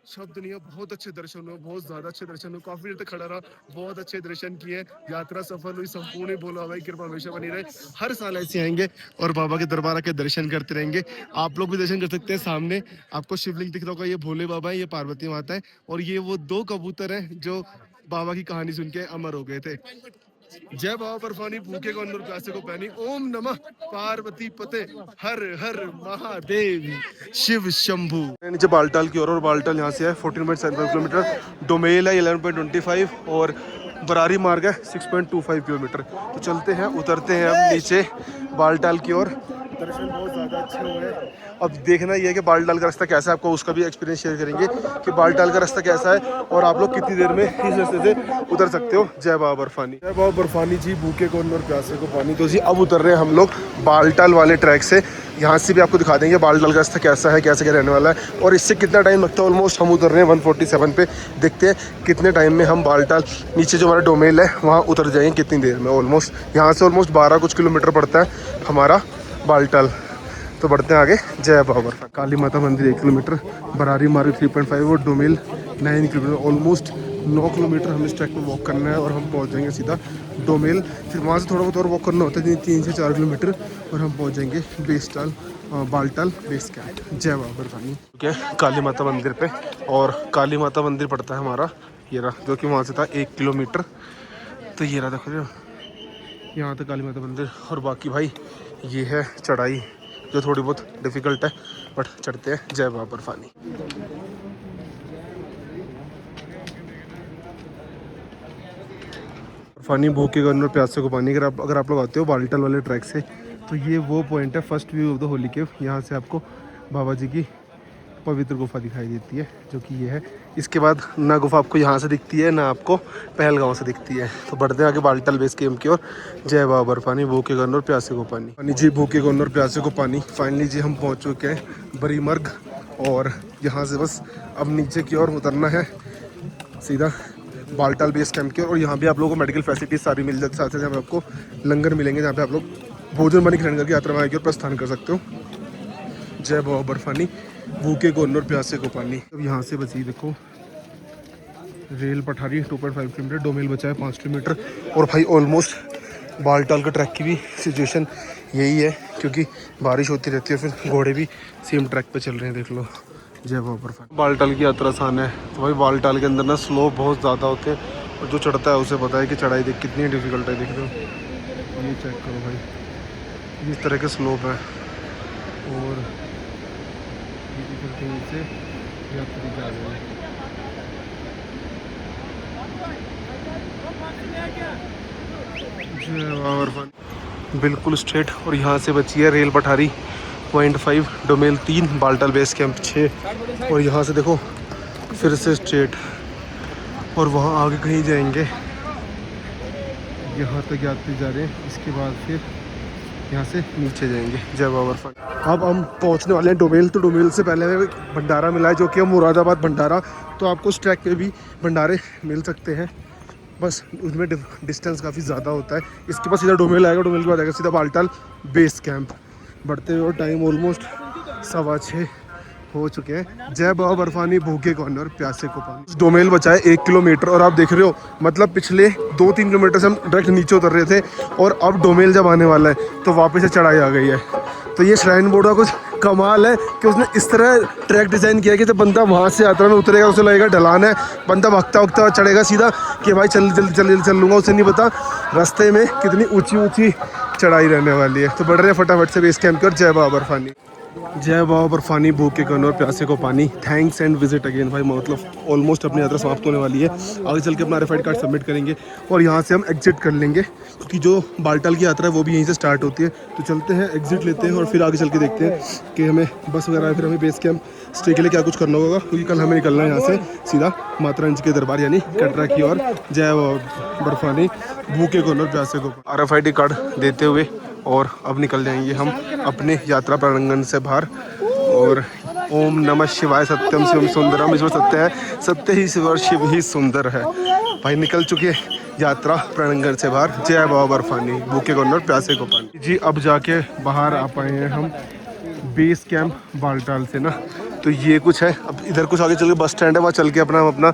शब्द नहीं है, बहुत अच्छे दर्शन हुए, बहुत ज्यादा अच्छे दर्शन हुए। काफी देर तक खड़ा रहा, बहुत अच्छे दर्शन किए। यात्रा सफल हुई, संपूर्ण बोला भाई कृपा हमेशा बनी रहे। हर साल ऐसे आएंगे और बाबा के दरबार के दर्शन करते रहेंगे। आप लोग भी दर्शन कर सकते हैं। सामने आपको शिवलिंग दिख रहा होगा, ये भोले बाबा है, ये पार्वती माता है और ये वो 2 कबूतर हैं जो बाबा की कहानी सुन के अमर हो गए थे। जय बाबा बर्फानी, भूखे को अन्न और प्यासे को पानी। ओम नमः पार्वती पते हर हर महादेव शिव शंभू। नीचे बाल्टाल की ओर, और बाल्टाल यहाँ से है 14.75 किलोमीटर। डोमेल है 11.25 और बरारी मार्ग है 6.25 किलोमीटर। तो चलते हैं, उतरते हैं अब नीचे बाल्टाल की ओर। दर्शन बहुत ज़्यादा अच्छे हुए। अब देखना ये है कि बाल्टाल का रास्ता कैसा है, आपको उसका भी एक्सपीरियंस शेयर करेंगे कि बाल्टाल का रास्ता कैसा है और आप लोग कितनी देर में इस रास्ते से उतर सकते हो। जय बाबा बर्फानी। जय बाबा बर्फानी जी, भूखे को अन्न और प्यासे को पानी। तो जी अब उतर रहे हैं हम लोग बाल्टाल वाले ट्रैक से। यहाँ से भी आपको दिखा देंगे बाल्टाल का रास्ता कैसा है, कैसे क्या रहने वाला है और इससे कितना टाइम लगता है। ऑलमोस्ट हम उतर रहे हैं 147 पे। देखते हैं कितने टाइम में हम बाल्टाल, नीचे जो हमारा डोमेल है वहाँ उतर जाएंगे कितनी देर में। ऑलमोस्ट यहाँ से ऑलमोस्ट 12 कुछ किलोमीटर पड़ता है हमारा बाल्टाल। तो बढ़ते हैं आगे। जय बाबा। काली माता मंदिर 1 किलोमीटर, बरारी मार्ग 3.5 और डोमेल 9 किलोमीटर। ऑलमोस्ट 9 किलोमीटर हमें इस ट्रैक पर वॉक करना है और हम पहुंच जाएंगे सीधा डोमेल। फिर वहाँ से थोड़ा बहुत और वॉक करना होता है 3 से 4 किलोमीटर और हम पहुंच जाएंगे बाल्टाल बेस कैंप। जय बाबा बर्फानी। ठीक है, काली माता मंदिर पे, और काली माता मंदिर पड़ता है हमारा ये रहा, जो कि वहाँ से था 1 किलोमीटर। तो ये रहा, देखो यहाँ तक काली माता मंदिर। और बाकी भाई ये है चढ़ाई जो थोड़ी बहुत डिफ़िकल्ट है, बट चढ़ते हैं। जय बाबा बर्फानी। बर्फानी भूखे को और प्यासे को पानी। अगर आप लोग आते हो बाल्टल वाले ट्रैक से तो ये वो पॉइंट है, first view of the holy cave. यहाँ से आपको बाबा जी की पवित्र गुफा दिखाई देती है, जो कि ये है। इसके बाद ना गुफा आपको यहाँ से दिखती है, ना आपको पहलगांव से दिखती है। तो बढ़ते हैं आगे बाल्टल बेस कैंप की ओर। जय बाबा बर्फानी भूखे को और प्यासे को पानी। जी भूखे को और प्यासे को पानी। फाइनली जी हम पहुँच चुके हैं बरीमर्ग, और यहाँ से बस अब नीचे की ओर उतरना है सीधा बाल्टल बेस कैंप की। और यहाँ भी आप लोगों को मेडिकल फैसिलिटीज सारी मिल जाती है। साथ ही यहाँ पे आपको लंगर मिलेंगे, जहाँ पे आप लोग भोजन पानी ग्रहण करके यात्रा मार्ग की ओर प्रस्थान कर सकते हो। जय बाबा बर्फानी भूखे को और प्यासे को पानी। अब यहाँ से बची देखो रेल पठारी 2.5 किलोमीटर, डोमेल बचा है 5 किलोमीटर। और भाई ऑलमोस्ट बाल्टाल का ट्रैक की भी सिचुएशन यही है, क्योंकि बारिश होती रहती है, फिर घोड़े भी सेम ट्रैक पे चल रहे हैं, देख लो। जय बाबा बर्फानी। बाल्टाल की यात्रा आसान है, तो भाई बाल्टाल के अंदर ना स्लोप बहुत ज़्यादा होते हैं, और जो चढ़ता है उसे पता है कि चढ़ाई देख कितनी डिफिकल्ट है। देख रहे हो, ये चेक करो भाई, इस तरह के स्लोप है। और से यात्री जा रहे हैं। बिल्कुल स्ट्रेट। और यहाँ से बची है रेल पठारी 0.5, डोमेल 3, बाल्टल बेस कैंप 6। और यहाँ से देखो फिर से स्ट्रेट, और वहाँ आगे कहीं जाएंगे। यहाँ तक यात्री जा रहे हैं, इसके बाद फिर यहाँ से नीचे जाएंगे। जय बाबा बर्फानी। अब हम पहुँचने वाले हैं डोमेल। तो डोमेल से पहले हमें भंडारा मिला है, जो कि है मुरादाबाद भंडारा। तो आपको उस ट्रैक पे भी भंडारे मिल सकते हैं, बस उसमें डिस्टेंस काफ़ी ज़्यादा होता है। इसके बाद सीधा डोमेल आएगा, डोमेल के बाद आएगा सीधा बाल्टाल बेस कैंप। बढ़ते हुए टाइम ऑलमोस्ट 6:15 हो चुके हैं। जय बाबा बर्फानी भूखे को और प्यासे को पानी। डोमेल बचा है 1 किलोमीटर, और आप देख रहे हो मतलब पिछले 2-3 किलोमीटर से हम डायरेक्ट नीचे उतर रहे थे, और अब डोमेल जब आने वाला है तो वापस से चढ़ाई आ गई है। तो ये श्राइन बोर्ड का कुछ कमाल है कि उसने इस तरह ट्रैक डिज़ाइन किया कि जब बंदा वहाँ से यात्रा में उतरेगा उसे लगेगा ढलान है, बंदा भागता भागता चढ़ेगा सीधा कि भाई चल लूँगा। उसे नहीं पता रास्ते में कितनी ऊंची चढ़ाई रहने वाली है। तो बढ़ रहे हैं फटाफट से बेस कैंप कर। जय बाबा बर्फानी। जय बाबा बर्फानी भूखे को और प्यासे को पानी। Thanks and visit again. भाई मतलब ऑलमोस्ट अपनी यात्रा समाप्त होने वाली है। आगे चल के अपना RFID कार्ड सबमिट करेंगे, और यहाँ से हम एग्जिट कर लेंगे, क्योंकि जो बाल्टाल की यात्रा है वो भी यहीं से स्टार्ट होती है। तो चलते हैं, एग्जिट लेते हैं, और फिर आगे चल के देखते हैं कि हमें बस वगैरह, फिर हमें बेस कैंप स्टे के लिए क्या कुछ करना होगा, क्योंकि कल हमें निकलना है यहाँ से सीधा माता रानी के दरबार यानी कटरा की ओर। जय बाबा बर्फानी भूखे को और प्यासे को। RFID कार्ड देते हुए और अब निकल जाएंगे हम अपने यात्रा प्रांगण से बाहर। और ओम नमः शिवाय सत्यम शिवम सुंदरम। ईश्वर सत्य है, सत्य ही शिव और शिव ही सुंदर है। भाई निकल चुके यात्रा प्रांगण से बाहर। जय बाबा बर्फानी भूखे को और प्यासे को पानी। जी अब जाके बाहर आ पाए हैं हम बेस कैंप बाल्टाल से ना। तो ये कुछ है, अब इधर कुछ आगे चल के बस स्टैंड है, वहाँ चल के अपना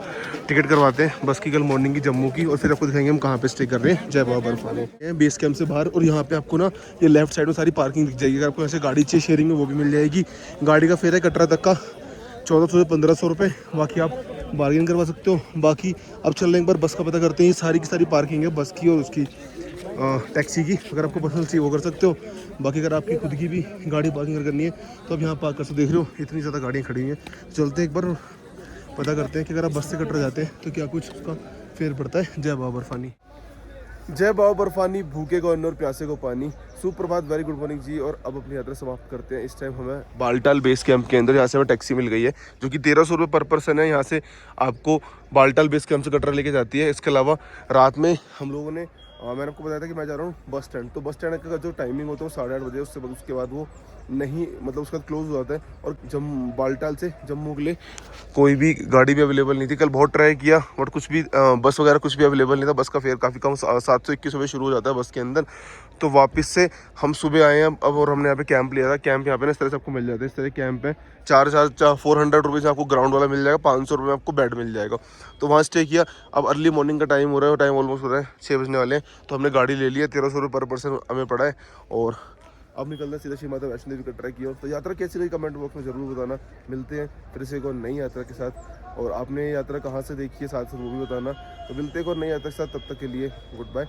टिकट करवाते हैं बस की कल मॉर्निंग की जम्मू की, और फिर आपको दिखाएंगे हम कहाँ पे स्टे कर रहे हैं। जय बाबा बर्फानी। बेस कैंप से बाहर, और यहाँ पे आपको ना ये लेफ्ट साइड में सारी पार्किंग दिख जाएगी। अगर आपको ऐसे गाड़ी चाहिए शेयरिंग में वो भी मिल जाएगी। गाड़ी का फेयर है कटरा तक का 1400 से 1500 रुपये। बाकी आप बार्गेन करवा सकते हो। बाकी अब चल रहे एक बार बस का पता करते हैं। सारी की सारी पार्किंग है बस की और उसकी टैक्सी की। अगर आपको पर्सनल चाहिए वो कर सकते हो। बाकी अगर आपकी खुद की भी गाड़ी पार्किंग करनी है तो अब यहाँ पार्क कर सकते। देख रहे हो इतनी ज़्यादा गाड़ियाँ खड़ी हैं। चलते एक बार पता करते हैं कि अगर आप बस से कटरा जाते हैं तो क्या कुछ उसका फेयर पड़ता है। जय बाबा बर्फानी। जय बाबा बर्फानी भूखे को अन्न और प्यासे को पानी। सुप्रभात, वेरी गुड मॉर्निंग जी। और अब अपनी यात्रा समाप्त करते हैं। इस टाइम हमें बाल्टाल बेस कैंप के अंदर यहाँ से हमें टैक्सी मिल गई है, जो कि 1300 रुपये पर पर्सन है। यहाँ से आपको बाल्टाल बेस कैंप से कटरा लेके जाती है। इसके अलावा रात में हम लोगों ने मैंने आपको बताया था कि मैं जा रहा हूँ बस स्टैंड। तो बस स्टैंड का जो टाइमिंग होता है वो 8:30 बजे, उसके बाद वो नहीं मतलब उसका क्लोज हो जाता है। और बाल्टाल से जम्मू के लिए कोई भी गाड़ी भी अवेलेबल नहीं थी। कल बहुत ट्राई किया बट कुछ भी बस वगैरह कुछ भी अवेलेबल नहीं था। बस का फेयर काफ़ी कम 721 रुपये शुरू हो जाता है बस के अंदर। तो वापस से हम सुबह आए हैं अब, और हमने यहाँ पे कैंप लिया था। कैंप यहाँ पे ना इस तरह से आपको मिल जाता है। इस तरह कैंप है 400 रुपये से आपको ग्राउंड वाला मिल जाएगा, 500 रुपये में आपको बेड मिल जाएगा। तो वहाँ स्टे किया। अब अर्ली मॉर्निंग का टाइम हो रहा है, टाइम ऑलमोस्ट हो रहा है 6 बजने वाले हैं। तो हमने गाड़ी ले लिया, 1300 रुपये पर पर्सन हमें पड़ा है। और अब निकलना सीधा श्री माता वैष्णो देवी कटरा की ओर। तो यात्रा कैसी रही कमेंट बॉक्स में जरूर बताना। मिलते हैं फिर से एक और नई यात्रा के साथ। और आपने यात्रा कहाँ से देखी है साथ वो भी बताना। तो मिलते हैं एक और नई यात्रा के साथ, तब तक के लिए गुड बाय।